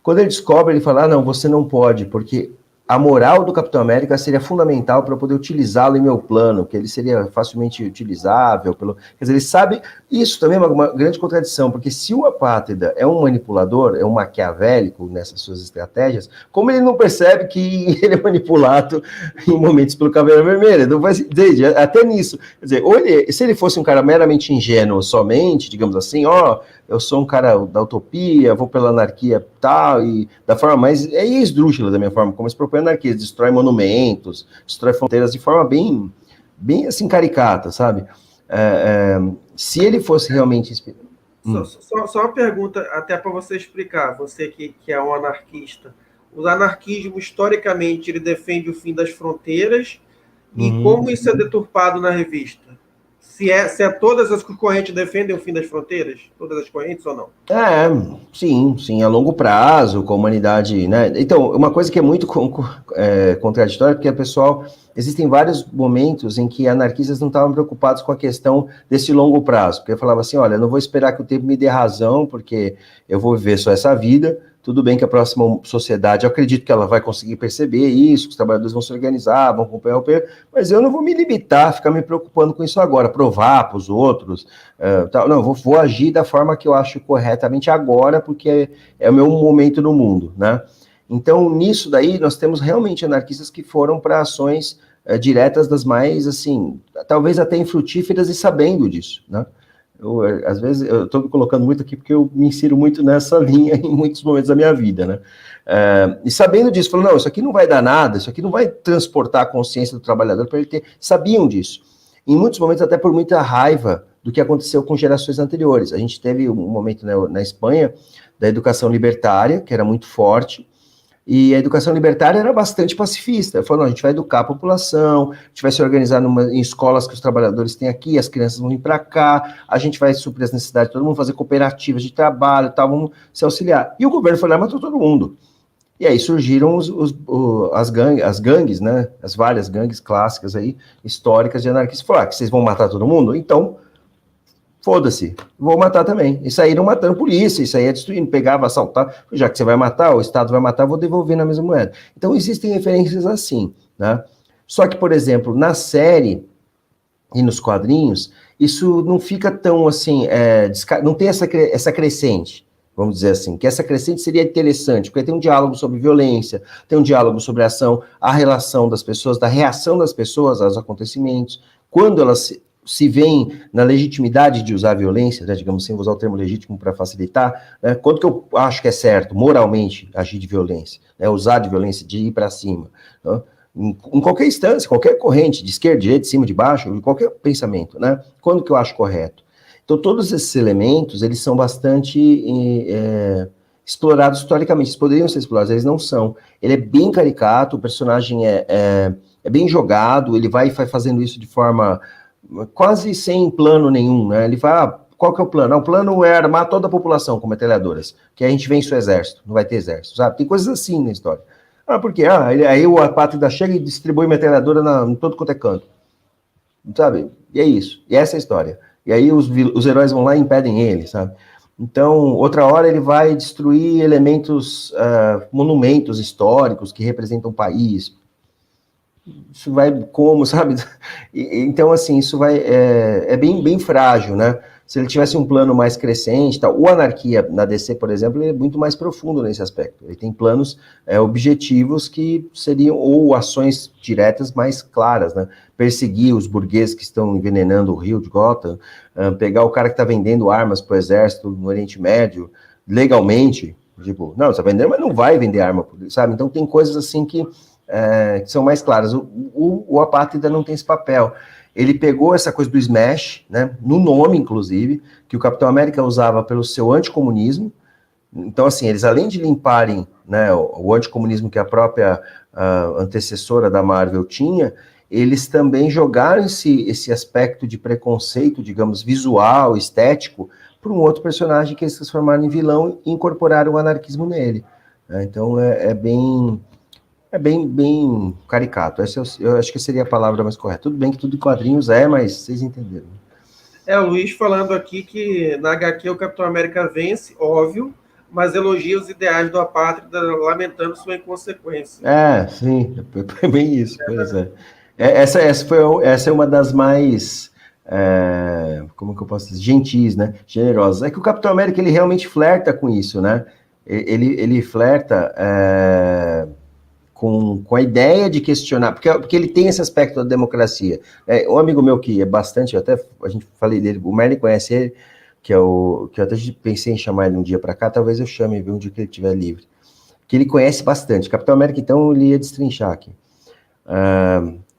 Quando ele descobre, ele fala, não, você não pode, porque a moral do Capitão América seria fundamental para eu poder utilizá-lo em meu plano, que ele seria facilmente utilizável. Quer dizer, ele sabe... Isso também é uma grande contradição, porque se o Apátrida é um manipulador, é um maquiavélico nessas suas estratégias, como ele não percebe que ele é manipulado em momentos pelo Caveira Vermelha? Não vai, até nisso. Quer dizer, se ele fosse um cara meramente ingênuo somente, digamos assim, eu sou um cara da utopia, vou pela anarquia tal, e da forma mais... É esdrúxula da minha forma, como se propõe a anarquia, destrói monumentos, destrói fronteiras de forma bem assim, caricata, sabe? Se ele fosse realmente... Só uma pergunta, até para você explicar, você que é um anarquista. O anarquismo, historicamente, ele defende o fim das fronteiras, e como isso é deturpado na revista? Se todas as correntes defendem o fim das fronteiras? Todas as correntes ou não? Sim, a longo prazo, com a humanidade, né? Então, uma coisa que é muito contraditória, porque existem vários momentos em que anarquistas não estavam preocupados com a questão desse longo prazo, porque eu falava assim, olha, eu não vou esperar que o tempo me dê razão, porque eu vou viver só essa vida. Tudo bem que a próxima sociedade, eu acredito que ela vai conseguir perceber isso, que os trabalhadores vão se organizar, vão acompanhar o período, mas eu não vou me limitar a ficar me preocupando com isso agora, provar para os outros, não, vou agir da forma que eu acho corretamente agora, porque é o meu momento no mundo, né? Então, nisso daí, nós temos realmente anarquistas que foram para ações diretas das mais, assim, talvez até infrutíferas e sabendo disso, né? Às vezes, eu estou me colocando muito aqui porque eu me insiro muito nessa linha em muitos momentos da minha vida, né? E sabendo disso, falando, não, isso aqui não vai dar nada, isso aqui não vai transportar a consciência do trabalhador para ele ter... Sabiam disso. Em muitos momentos, até por muita raiva do que aconteceu com gerações anteriores. A gente teve um momento, né, na Espanha da educação libertária, que era muito forte, e a educação libertária era bastante pacifista. Falou, não, a gente vai educar a população, a gente vai se organizar em escolas que os trabalhadores têm aqui, as crianças vão vir para cá, a gente vai suprir as necessidades de todo mundo, fazer cooperativas de trabalho, tal, vamos se auxiliar. E o governo foi lá e matou todo mundo. E aí surgiram as gangues, né? As várias gangues clássicas aí, históricas de anarquistas. Falaram, que vocês vão matar todo mundo? Então, foda-se, vou matar também. E saíram matando polícia, e saía destruindo, pegava, assaltava. Já que você vai matar, o Estado vai matar, vou devolver na mesma moeda. Então, existem referências assim, né? Só que, por exemplo, na série e nos quadrinhos, isso não fica tão assim, não tem essa crescente, vamos dizer assim, que essa crescente seria interessante, porque tem um diálogo sobre violência, tem um diálogo sobre a relação das pessoas, da reação das pessoas aos acontecimentos, quando elas se veem na legitimidade de usar violência, né, digamos assim, vou usar o termo legítimo para facilitar, né, quanto que eu acho que é certo, moralmente, agir de violência, né, usar de violência, de ir para cima, né, em qualquer instância, qualquer corrente, de esquerda, de direita, de cima, de baixo, em qualquer pensamento, né, quando que eu acho correto. Então, todos esses elementos, eles são bastante explorados historicamente, eles poderiam ser explorados, eles não são. Ele é bem caricato, o personagem é bem jogado, ele vai fazendo isso de forma quase sem plano nenhum, né? Ele vai, qual que é o plano? O plano é armar toda a população com metralhadoras, que a gente vence o exército, não vai ter exército, sabe? Tem coisas assim na história. Ah, por quê? Ah, aí o apátrida chega e distribui metralhadora em todo quanto é canto. Sabe? E é isso. E essa é a história. E aí os heróis vão lá e impedem ele, sabe? Então, outra hora ele vai destruir elementos, monumentos históricos que representam o país. Isso vai como, sabe? Então, assim, isso é bem frágil, né? Se ele tivesse um plano mais crescente, tal. O Anarquia na DC, por exemplo, ele é muito mais profundo nesse aspecto. Ele tem planos objetivos que seriam, ou ações diretas mais claras, né? Perseguir os burgueses que estão envenenando o rio de Gotham, pegar o cara que está vendendo armas para o exército no Oriente Médio, legalmente, tipo, não, você está vendendo, mas não vai vender arma, sabe? Então tem coisas assim que são mais claras. O apátrida não tem esse papel. Ele pegou essa coisa do smash, né, no nome, inclusive, que o Capitão América usava pelo seu anticomunismo. Então, assim, eles além de limparem, né, o anticomunismo que a própria antecessora da Marvel tinha, eles também jogaram esse aspecto de preconceito, digamos, visual, estético, para um outro personagem que eles transformaram em vilão e incorporaram o anarquismo nele. Então, bem caricato. Essa eu acho que seria a palavra mais correta. Tudo bem que tudo em quadrinhos mas vocês entenderam. O Luiz falando aqui que na HQ o Capitão América vence, óbvio, mas elogia os ideais do apátrida, lamentando sua inconsequência. Sim, é bem isso, pois é. Essa é uma das mais, como que eu posso dizer, gentis, né, generosas. É que o Capitão América, ele realmente flerta com isso, né, ele flerta com a ideia de questionar, porque ele tem esse aspecto da democracia. Um amigo meu que é bastante, a gente falei dele, o Merlin conhece ele, que eu até pensei em chamar ele um dia para cá, talvez eu chame, um dia que ele estiver livre, que ele conhece bastante. Capitão América, então, ele ia destrinchar aqui.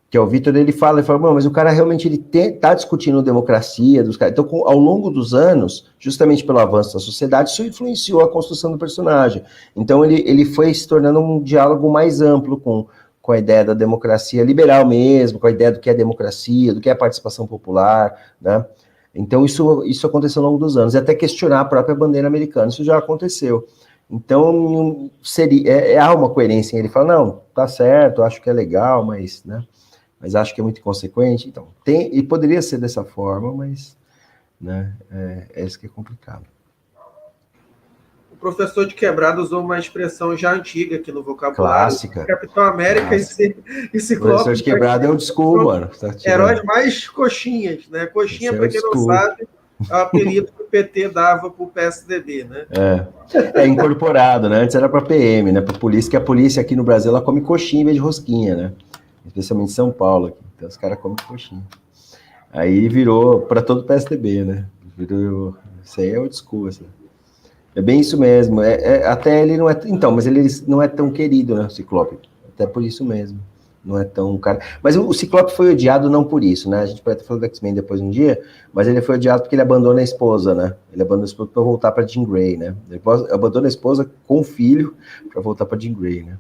Que é o Vitor, ele fala, mas o cara realmente tá discutindo democracia dos caras. Então, ao longo dos anos, justamente pelo avanço da sociedade, isso influenciou a construção do personagem. Então, ele foi se tornando um diálogo mais amplo com a ideia da democracia liberal mesmo, com a ideia do que é democracia, do que é participação popular, né? Então, isso aconteceu ao longo dos anos, e até questionar a própria bandeira americana, isso já aconteceu. Então, há uma coerência. Ele fala, não, tá certo, acho que é legal, mas, né? Mas acho que é muito inconsequente. Então, e poderia ser dessa forma, mas, né, é isso que é complicado. O professor de quebrada usou uma expressão já antiga aqui no vocabulário. Clássica. Capitão América Clássica. e Ciclope. O professor de quebrada é o school, mano. Heróis mais coxinhas, né? Coxinha, para quem não sabe, é o apelido que o PT dava para o PSDB, né? É incorporado, né? Antes era para PM, né? Para polícia, que a polícia aqui no Brasil, ela come coxinha em vez de rosquinha, né? Especialmente em São Paulo, aqui. Então os caras comem coxinha. Aí virou para todo o PSDB, né? Isso aí é old school, assim. É bem isso mesmo. Até ele não é... Então, mas ele não é tão querido, né, o Ciclope? Até por isso mesmo. Não é tão cara... Mas o Ciclope foi odiado não por isso, né? A gente pode até falar do X-Men depois um dia, mas ele foi odiado porque ele abandona a esposa, né? Ele abandona a esposa para voltar para Jean Grey, né? Ele abandona a esposa com o filho para voltar para Jean Grey, né?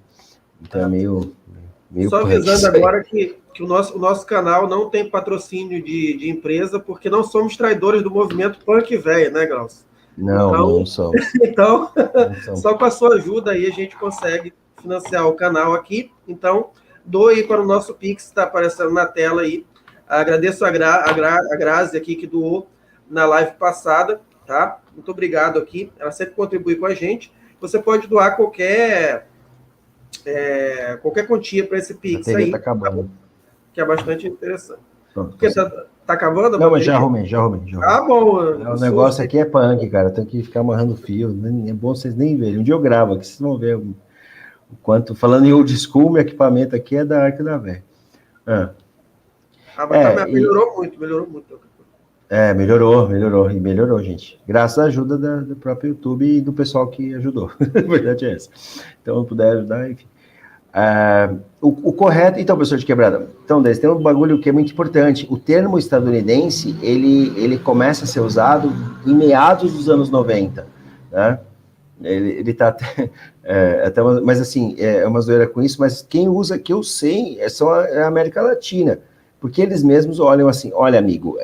Então é meio só avisando agora que o nosso canal não tem patrocínio de empresa, porque não somos traidores do movimento punk velho, né, Glaucio? Não somos. Então, só com a sua ajuda aí a gente consegue financiar o canal aqui. Então, doe para o nosso Pix, está aparecendo na tela aí. Agradeço a Grazi aqui que doou na live passada, tá? Muito obrigado aqui. Ela sempre contribui com a gente. Você pode doar qualquer quantia para esse Pix aí, tá acabando. Que é bastante interessante. Pronto, porque tá acabando? Não, mas já arrumei. Ah, bom. O negócio aqui é punk, cara. Tem que ficar amarrando fio. É bom vocês nem verem. Um dia eu gravo aqui, vocês vão ver o quanto. Falando em old school, meu equipamento aqui é da Arca da Véia. Melhorou muito. Melhorou, gente. Graças à ajuda do próprio YouTube e do pessoal que ajudou. A verdade é essa. Então, não puder ajudar, enfim. O correto... Então, professor de quebrada, então, tem um bagulho que é muito importante. O termo estadunidense, ele começa a ser usado em meados dos anos 90, né? Ele tá até mas assim, é uma zoeira com isso, mas quem usa, que eu sei, é só a América Latina, porque eles mesmos olham assim, olha, amigo,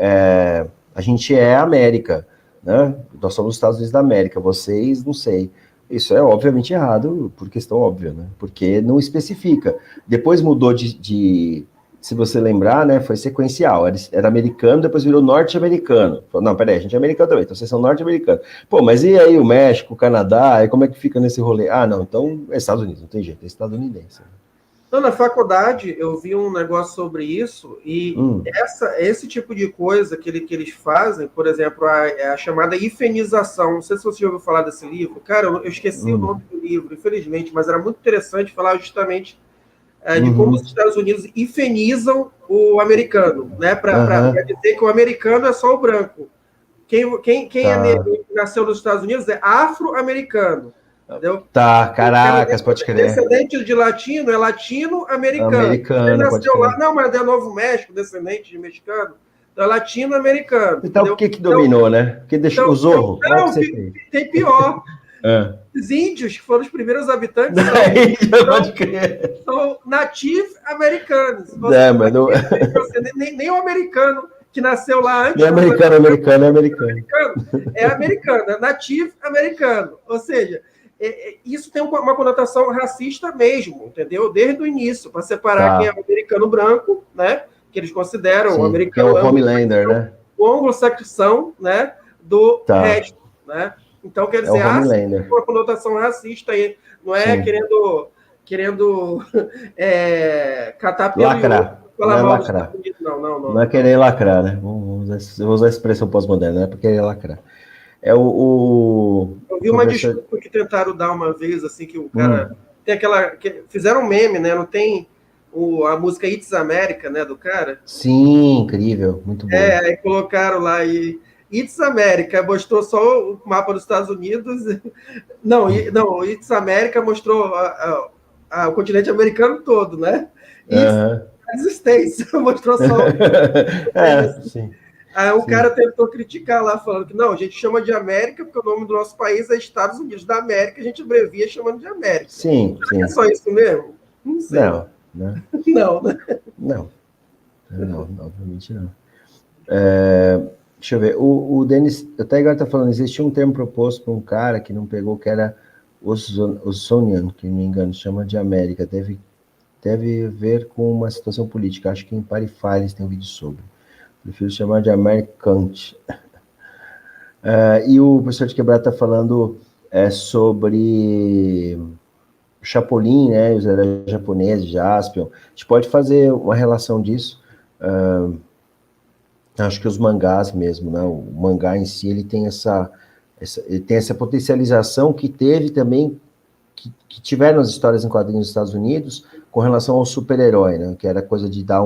a gente é a América, né? Nós somos os Estados Unidos da América, vocês, não sei, Isso é obviamente errado, por questão óbvia, né? Porque não especifica. Depois mudou se você lembrar, né? Foi sequencial. Era americano, depois virou norte-americano. Não, peraí, a gente é americano também, então vocês são norte-americanos. Pô, mas e aí o México, o Canadá? E como é que fica nesse rolê? Ah, não, então é Estados Unidos, não tem jeito, é estadunidense. Então, na faculdade, eu vi um negócio sobre isso, e esse tipo de coisa que eles fazem, por exemplo, a chamada hifenização. Não sei se você já ouviu falar desse livro. Cara, eu esqueci o nome do livro, infelizmente, mas era muito interessante falar justamente de como os Estados Unidos hifenizam o americano, né? Para dizer que o americano é só o branco. Quem é negro e nasceu nos Estados Unidos é afro-americano. Entendeu? Tá, caracas, pode crer. Descendente de latino é latino-americano. Americano, nasceu lá, não, mas é Novo México, descendente de mexicano. Então é latino-americano. Então por que dominou, né? Porque deixou o Zorro. Não, tem pior. Os índios, que foram os primeiros habitantes, são native americanos. Nem o americano que nasceu lá antes. Não é americano, é americano. É americano, é native americano. Ou seja, isso tem uma conotação racista mesmo, entendeu? Desde o início, para separar quem é o americano branco, né? Que eles consideram o americano. Que é o Homelander, né? O anglo-saxão, né? Do resto, né? Então, quer dizer, uma conotação racista aí, não é querendo catar pelo lacrar. Não é querer lacrar, né? Eu vou usar a expressão pós-moderna, não é para querer lacrar. Eu vi uma desculpa que tentaram dar uma vez, assim, que o cara... Tem aquela... fizeram um meme, né? Não tem a música It's America, né? Do cara. Sim, incrível. Muito bom. Aí colocaram lá e... It's America mostrou só o mapa dos Estados Unidos. Não, It's America mostrou o continente americano todo, né? It's States mostrou só. Sim. Aí o cara tentou criticar lá, falando que não, a gente chama de América porque o nome do nosso país é Estados Unidos da América, a gente abrevia chamando de América. Sim. É só isso mesmo? Não sei. Não, obviamente não. Deixa eu ver, o Denis, até agora está falando, existia um termo proposto por um cara que não pegou, que era Osonian, que não me engano, chama de América, deve ver com uma situação política, acho que em Parifiles tem um vídeo sobre. Prefiro chamar de Americante. E o professor de Quebrada está falando sobre Chapolin, né, os heróis japoneses, Jaspion. A gente pode fazer uma relação disso. Acho que os mangás mesmo, né? O mangá em si, ele tem essa potencialização que teve também, que tiveram as histórias em quadrinhos dos Estados Unidos com relação ao super-herói, né? Que era coisa de dar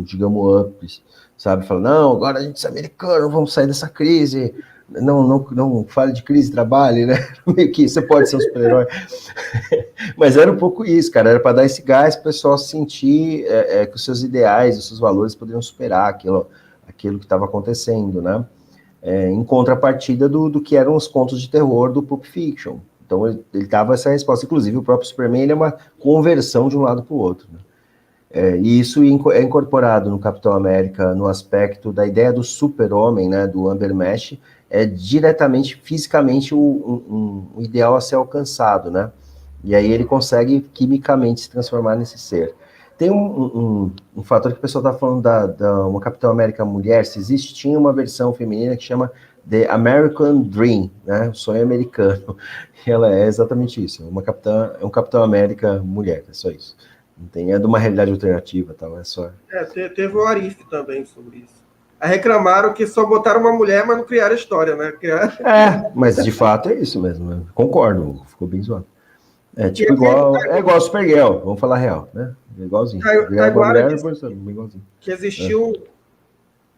digamos, up, sabe? Falar, não, agora a gente é americano, vamos sair dessa crise, não fale de crise de trabalho, né? Meio que você pode ser um super-herói. Mas era um pouco isso, cara, era para dar esse gás para o pessoal sentir que os seus ideais, os seus valores poderiam superar aquilo que estava acontecendo, né? Em contrapartida do que eram os contos de terror do Pulp Fiction. Então ele dava essa resposta. Inclusive o próprio Superman, ele é uma conversão de um lado para o outro, né? E isso é incorporado no Capitão América no aspecto da ideia do super-homem, né? Do Amber Mesh, diretamente, fisicamente, um ideal a ser alcançado, né? E aí ele consegue quimicamente se transformar nesse ser. Tem um fator que o pessoal está falando uma Capitão América mulher, se existe, tinha uma versão feminina que chama The American Dream, né, o sonho americano. E ela é exatamente isso, é um Capitão América mulher, é só isso. Não tem, é de uma realidade alternativa, tal, é só... Teve o Arif também sobre isso. Aí reclamaram que só botaram uma mulher, mas não criaram a história, né? Mas de fato é isso mesmo, né? Concordo, ficou bem zoado. Tipo igual o Supergirl, vamos falar real, né? Igualzinho. Igualzinho. Que existiu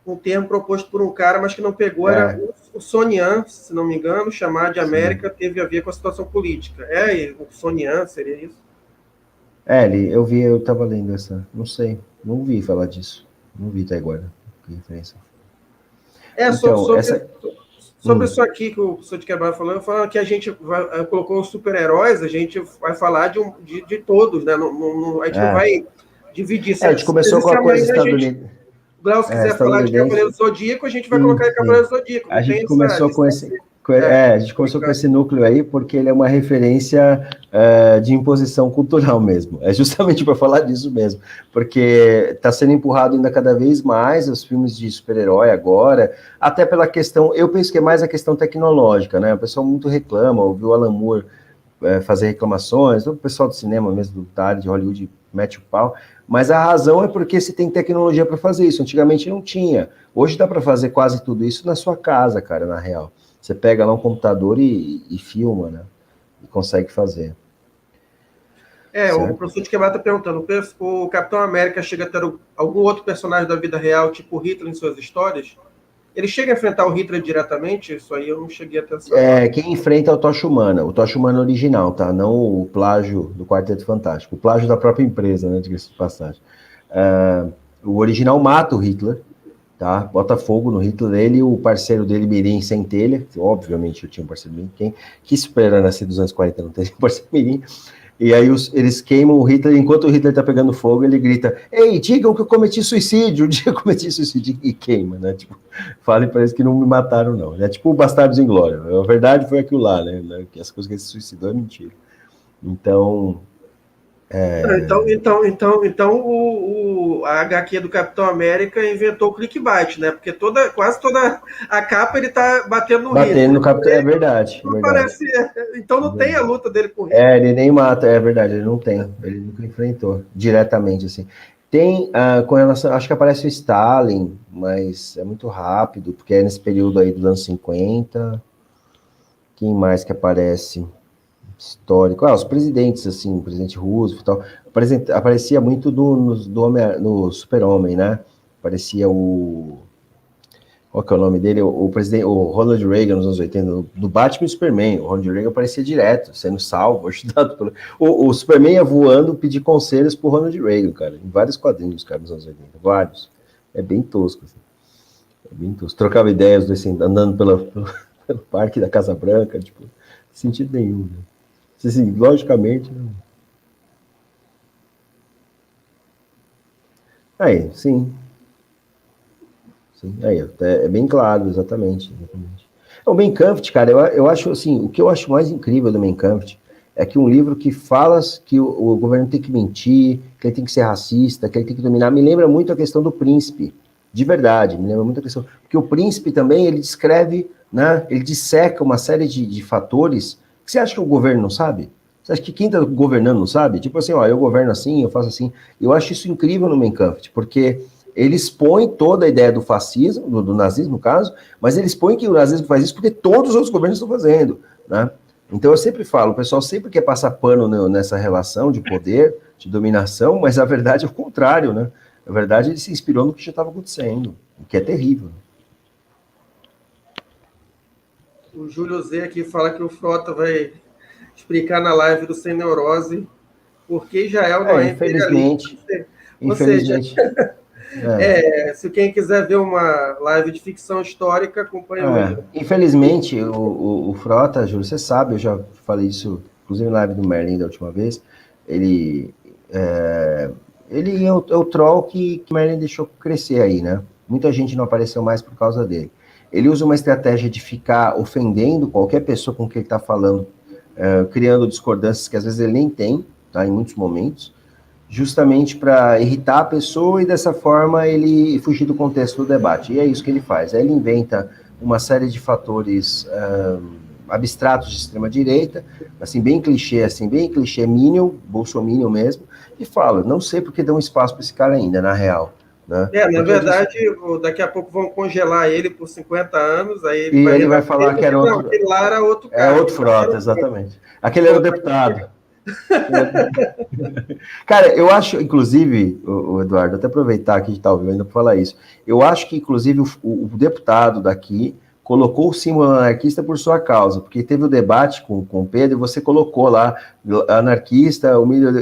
um termo proposto por um cara, mas que não pegou, era o Sonian, se não me engano, chamar de América, teve a ver com a situação política. O Sonian, seria isso? Eu estava lendo essa, não sei, não vi falar disso, não vi até agora, que referência. Sobre isso aqui que o professor de Quebrada falando que a gente colocou os super-heróis, a gente vai falar de todos, né? A gente não vai dividir. A gente começou com a coisa estadunidense. Glaucio, se quiser falar de Cavaleiro do Zodíaco, a gente vai colocar em Cavaleiro do Zodíaco. A gente começou com esse... A gente começou com esse núcleo aí porque ele é uma referência de imposição cultural mesmo. É justamente para falar disso mesmo, porque está sendo empurrado ainda cada vez mais os filmes de super-herói agora, até pela questão, eu penso que é mais a questão tecnológica, né? O pessoal muito reclama, ouviu o Alan Moore fazer reclamações, o pessoal do cinema mesmo, da área de Hollywood, mete o pau, mas a razão é porque se tem tecnologia para fazer isso. Antigamente não tinha. Hoje dá para fazer quase tudo isso na sua casa, cara, na real. Você pega lá um computador e filma, né? E consegue fazer. O professor de Quebrada está perguntando, o Capitão América chega a ter algum outro personagem da vida real, tipo Hitler, em suas histórias? Ele chega a enfrentar o Hitler diretamente? Isso aí eu não cheguei a pensar. Quem enfrenta é o Tocha Humana, original, tá? Não o plágio do Quarteto Fantástico, o plágio da própria empresa, né? Diga-se de passagem. O original mata o Hitler, tá? Bota fogo no Hitler, ele e o parceiro dele, Mirim Centelha, que obviamente eu tinha um parceiro Mirim, que espera nascer dos anos 40 não ter um parceiro Mirim, e aí eles queimam o Hitler, enquanto o Hitler tá pegando fogo, ele grita, ei, digam que eu cometi suicídio, um dia eu cometi suicídio, e queima, né? Tipo, fala e parece que não me mataram, não. É tipo o Bastardos em Glória, a verdade foi aquilo lá, né? Que as coisas que ele se suicidou é mentira. Então... a HQ do Capitão América inventou o clickbait, né? Porque quase toda a capa ele tá batendo no Hitler. Batendo no Capitão, é verdade. Não parece, então não tem a luta dele com o Hitler. Ele nem mata, é verdade, ele não tem. Ele nunca enfrentou diretamente, assim. Tem, com relação, acho que aparece o Stalin, mas é muito rápido, porque é nesse período aí dos anos 50. Quem mais que aparece? Histórico. Os presidentes, assim, o presidente Roosevelt e tal, aparecia muito no Super-Homem, né? Aparecia qual que é o nome dele? O presidente, o Ronald Reagan nos anos 80, do Batman e Superman. O Ronald Reagan aparecia direto, sendo salvo, ajudado pelo... O Superman ia voando pedir conselhos pro Ronald Reagan, cara, em vários quadrinhos, cara, nos anos 80, vários. É bem tosco, assim. É bem tosco. Trocava ideias, assim, andando pelo parque da Casa Branca, tipo, sem sentido nenhum, né? Assim, logicamente... Não. Aí, sim. Sim, aí, é bem claro, exatamente. O Mein Kampf, cara, eu acho assim, o que eu acho mais incrível do Mein Kampf é que um livro que fala que o governo tem que mentir, que ele tem que ser racista, que ele tem que dominar, me lembra muito a questão do príncipe, de verdade, me lembra muito a questão, porque o príncipe também, ele descreve, né, ele disseca uma série de fatores que você acha que o governo não sabe? Você acha que quem está governando não sabe? Tipo assim, eu governo assim, eu faço assim. Eu acho isso incrível no Mein Kampf, porque ele expõe toda a ideia do fascismo, do nazismo, no caso, mas ele expõe que o nazismo faz isso porque todos os outros governos estão fazendo, né? Então eu sempre falo, o pessoal sempre quer passar pano nessa relação de poder, de dominação, mas a verdade é o contrário, né? Na verdade, ele se inspirou no que já estava acontecendo, o que é terrível. O Júlio Z aqui fala que o Frota vai explicar na live do Sem Neurose porque Israel não é infelizmente. Infelizmente. Se quem quiser ver uma live de ficção histórica, acompanha hoje. Infelizmente, o Frota, Júlio, você sabe, eu já falei isso, inclusive na live do Merlin da última vez, ele é o troll que Merlin deixou crescer aí, né? Muita gente não apareceu mais por causa dele. Ele usa uma estratégia de ficar ofendendo qualquer pessoa com quem ele está falando, criando discordâncias que às vezes ele nem tem, tá? Em muitos momentos, justamente para irritar a pessoa e dessa forma ele fugir do contexto do debate. E é isso que ele faz. Aí ele inventa uma série de fatores abstratos de extrema-direita, assim, bem clichê minion, bolsominion mesmo, e fala, não sei porque dão espaço para esse cara ainda, na real. Né? Na verdade, daqui a pouco vão congelar ele por 50 anos, aí ele vai falar que era outro... Aquele lá era outro cara. É outro Frota, exatamente. Aquele era o deputado. Cara, eu acho, inclusive, o Eduardo, até aproveitar que a gente está ouvindo para falar isso, eu acho que, inclusive, o deputado daqui colocou o símbolo anarquista por sua causa, porque teve o debate com o Pedro e você colocou lá anarquista,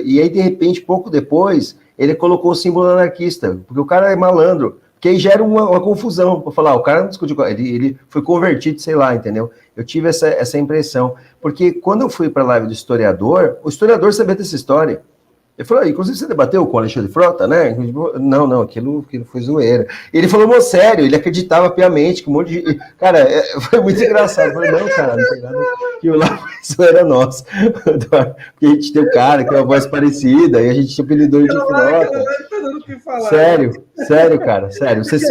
e aí, de repente, pouco depois, ele colocou o símbolo anarquista, porque o cara é malandro, porque aí gera uma confusão, para falar, o cara não discutiu, ele foi convertido, sei lá, entendeu? Eu tive essa impressão, porque quando eu fui para a live do historiador, o historiador sabia dessa história, Ele falou, inclusive você debateu com o Alexandre Frota, né? Não, aquilo foi zoeira. Ele falou, sério, ele acreditava piamente que um monte de... Cara, foi muito engraçado. Eu falei, não, cara, não tem nada, que lá foi zoeira nossa. Porque a gente tem um cara que tem uma voz parecida, e a gente tinha apelidou de Frota. Sério, cara, sério. Vocês,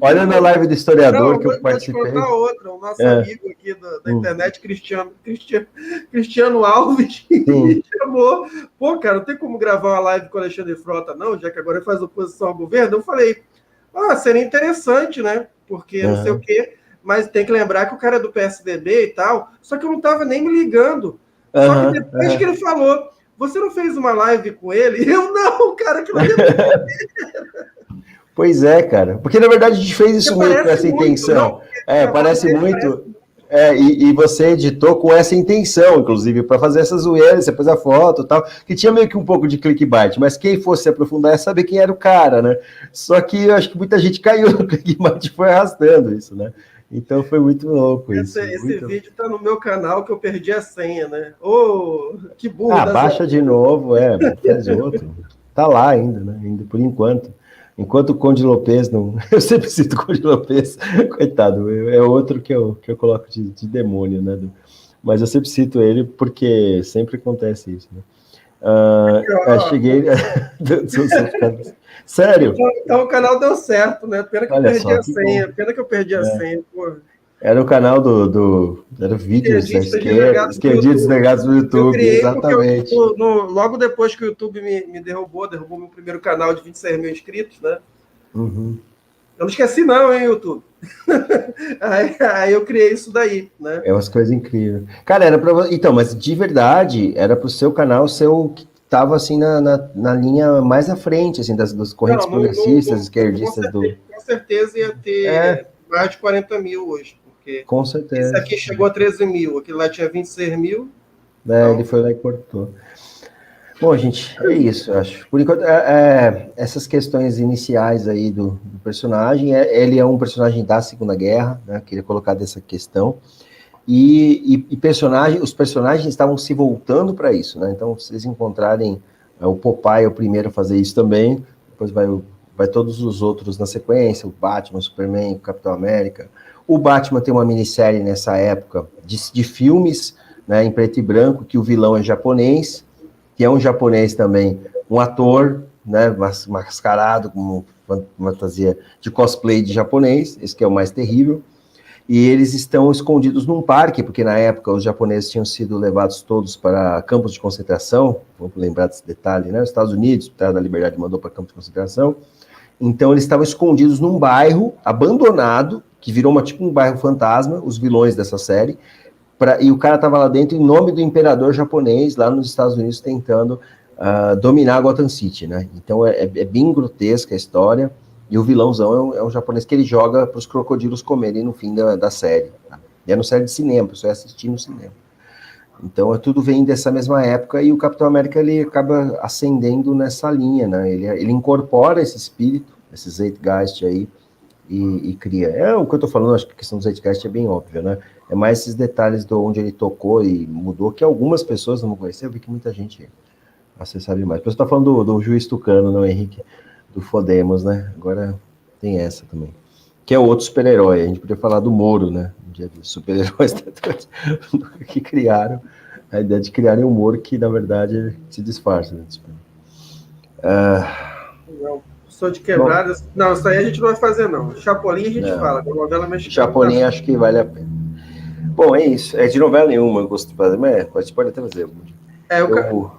olha na live do historiador que eu participei. Vou te contar outra, o nosso amigo aqui da internet, Cristiano Alves, me chamou. Pô, cara, não tem como gravar uma live com o Alexandre Frota, não, já que agora ele faz oposição ao governo. Eu falei, seria interessante, né? Porque não sei o quê, mas tem que lembrar que o cara é do PSDB e tal, só que eu não estava nem me ligando. Só que depois que ele falou, você não fez uma live com ele? Eu não, cara, que não é. Pois é, cara, porque na verdade a gente fez isso mesmo com essa intenção. Parece muito. E você editou com essa intenção, inclusive, para fazer essas zoeiras, você pôs a foto e tal, que tinha meio que um pouco de clickbait, mas quem fosse se aprofundar é saber quem era o cara, né? Só que eu acho que muita gente caiu no clickbait e foi arrastando isso, né? Então foi muito louco isso. Esse vídeo tá no meu canal que eu perdi a senha, né? Que burro. Baixa de novo, faz outro. Tá lá ainda, né? Ainda por enquanto. Enquanto o Conde Lopes não... Eu sempre cito o Conde Lopes, coitado, é outro que eu coloco de demônio, né? Mas eu sempre cito ele porque sempre acontece isso, né? Cheguei... Sério? Então o canal deu certo, né? Pena que eu perdi a senha. Pena que eu perdi a senha, pô. Era o canal era vídeos esquerdistas negados no YouTube, exatamente. Logo depois que o YouTube me derrubou meu primeiro canal de 26 mil inscritos, né? Uhum. Eu não esqueci não, hein, YouTube? aí eu criei isso daí, né? É umas coisas incríveis. Cara, era pra... Então, mas de verdade, era pro seu canal ser o que tava, assim, na linha mais à frente, assim, das correntes progressistas, esquerdistas com certeza ia ter mais de 40 mil hoje. Com certeza. Esse aqui chegou a 13 mil, aquele lá tinha 26 mil. Então... Ele foi lá e cortou. Bom, gente, é isso, eu acho. Por enquanto, essas questões iniciais aí do personagem, ele é um personagem da Segunda Guerra, né? Queria colocar dessa questão. E os personagens estavam se voltando para isso, né? Então, se vocês encontrarem o Popeye, o primeiro a fazer isso também, depois vai todos os outros na sequência, o Batman, o Superman, o Capitão América. O Batman tem uma minissérie nessa época de filmes, né, em preto e branco, que o vilão é japonês, que é um japonês também, um ator, né, mascarado com uma fantasia de cosplay de japonês, esse que é o mais terrível, e eles estão escondidos num parque, porque na época os japoneses tinham sido levados todos para campos de concentração, vamos lembrar desse detalhe, né, os Estados Unidos, o Tratado da Liberdade mandou para campos de concentração, então eles estavam escondidos num bairro abandonado, que virou tipo um bairro fantasma, os vilões dessa série, e o cara estava lá dentro em nome do imperador japonês, lá nos Estados Unidos, tentando dominar Gotham City, né? Então é bem grotesca a história, e o vilãozão é um japonês que ele joga para os crocodilos comerem no fim da série. Tá? E é no série de cinema, você vai assistir no cinema. Então tudo vem dessa mesma época, e o Capitão América ele acaba ascendendo nessa linha, né? Ele incorpora esse espírito, esse Zeitgeist aí, e cria. O que eu estou falando, acho que a questão do Zeitgeist é bem óbvia, né? É mais esses detalhes de onde ele tocou e mudou, que algumas pessoas não conheciam, eu vi que muita gente, você sabe mais. Você está falando do Juiz Tucano, não, Henrique? Do Fodemos, né? Agora tem essa também. Que é outro super-herói. A gente podia falar do Moro, né? Um dia dos super-heróis que criaram a ideia de criarem um Moro que, na verdade, se disfarça. Né? Não. Sou de quebradas. Não, isso aí a gente não vai fazer, não. Chapolin a gente fala, da novela mexicana. Chapolin acho que vale a pena. Bom, é isso. É de novela nenhuma, eu gosto de fazer, mas pode até fazer. O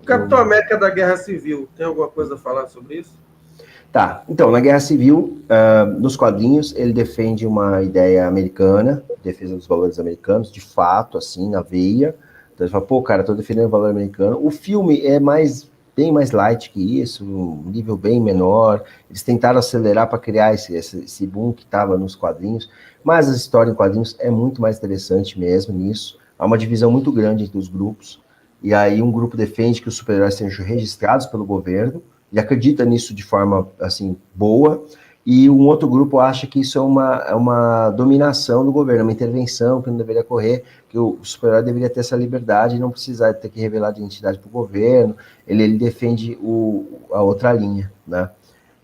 Capitão América da Guerra Civil, tem alguma coisa a falar sobre isso? Tá, então, na Guerra Civil, nos quadrinhos, ele defende uma ideia americana, defesa dos valores americanos, de fato, assim, na veia. Então ele fala, pô, cara, tô defendendo o valor americano. O filme é bem mais light que isso, um nível bem menor. Eles tentaram acelerar para criar esse boom que estava nos quadrinhos, mas a história em quadrinhos é muito mais interessante mesmo nisso. Há uma divisão muito grande entre os grupos, e aí um grupo defende que os super-heróis sejam registrados pelo governo, e acredita nisso de forma, assim, boa, e um outro grupo acha que isso é uma dominação do governo, uma intervenção que não deveria ocorrer, que o super-herói deveria ter essa liberdade e não precisar ter que revelar a identidade para o governo. Ele defende a outra linha, né?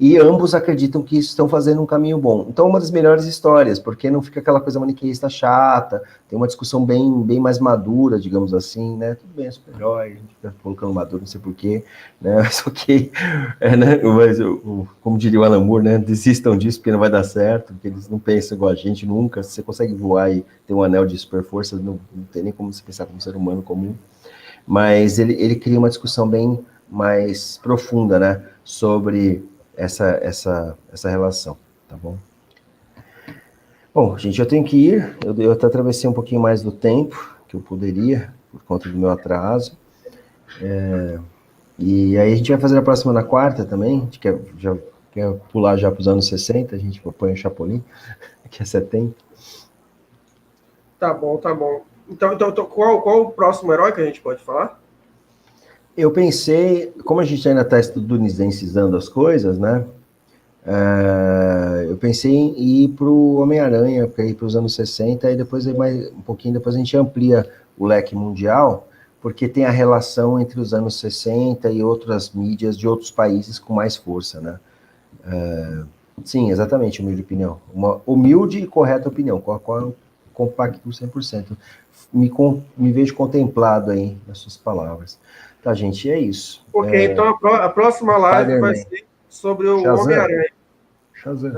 E ambos acreditam que estão fazendo um caminho bom. Então, uma das melhores histórias, porque não fica aquela coisa maniqueísta chata, tem uma discussão bem mais madura, digamos assim, né? Tudo bem, é super-herói, a gente fica colocando maduro, não sei porquê, né? Mas ok, né? Mas, como diria o Alan Moore, né? Desistam disso porque não vai dar certo, porque eles não pensam igual a gente nunca. Se você consegue voar e ter um anel de super força, não tem nem como se pensar como um ser humano comum. Mas ele cria uma discussão bem mais profunda, né? Sobre essa relação, tá bom? Bom, gente, eu tenho que ir, eu até atravessei um pouquinho mais do tempo que eu poderia, por conta do meu atraso, e aí a gente vai fazer a próxima na quarta também, a gente quer pular já para os anos 60, a gente põe o Chapolin, que é 70. Tá bom, tá bom. Então qual o próximo herói que a gente pode falar? Eu pensei, como a gente ainda está estudunizando as coisas, né? Eu pensei em ir para o Homem-Aranha, para ir para os anos 60, e depois, mais um pouquinho depois, a gente amplia o leque mundial, porque tem a relação entre os anos 60 e outras mídias de outros países com mais força, né? Sim, exatamente, humilde opinião. Uma humilde e correta opinião, com a qual eu compacto 100%. Me vejo contemplado aí nas suas palavras. Tá, gente, é isso. Ok, então a próxima live vai ser sobre o Shazam. Homem-Aranha. Shazam.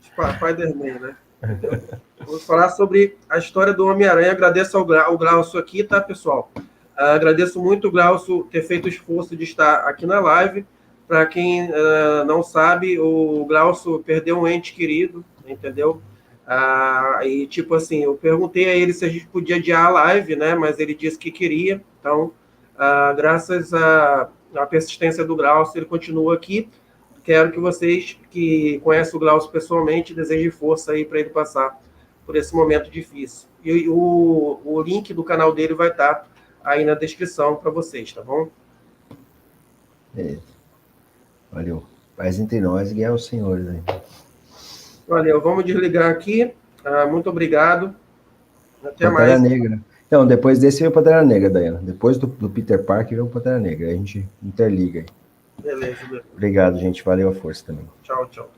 Spider-Man, né? Entendeu? Vamos falar sobre a história do Homem-Aranha. Agradeço ao Glaucio aqui, tá, pessoal? Agradeço muito o Glaucio ter feito o esforço de estar aqui na live. Para quem não sabe, o Glaucio perdeu um ente querido, entendeu? E, tipo assim, eu perguntei a ele se a gente podia adiar a live, né? Mas ele disse que queria. Então, graças à persistência do Glaucio, ele continua aqui. Quero que vocês que conhecem o Glaucio pessoalmente desejem força aí para ele passar por esse momento difícil. E o link do canal dele vai estar aí na descrição para vocês, tá bom? Beleza. Valeu. Paz entre nós e guerra aos senhores aí. Valeu. Vamos desligar aqui. Muito obrigado. Até Pantera mais. Negra. Então, depois desse veio o Pantera Negra, Dayana. Depois do Peter Parker veio o Pantera Negra. Aí a gente interliga aí. Beleza. Obrigado, gente. Valeu a força também. Tchau, tchau.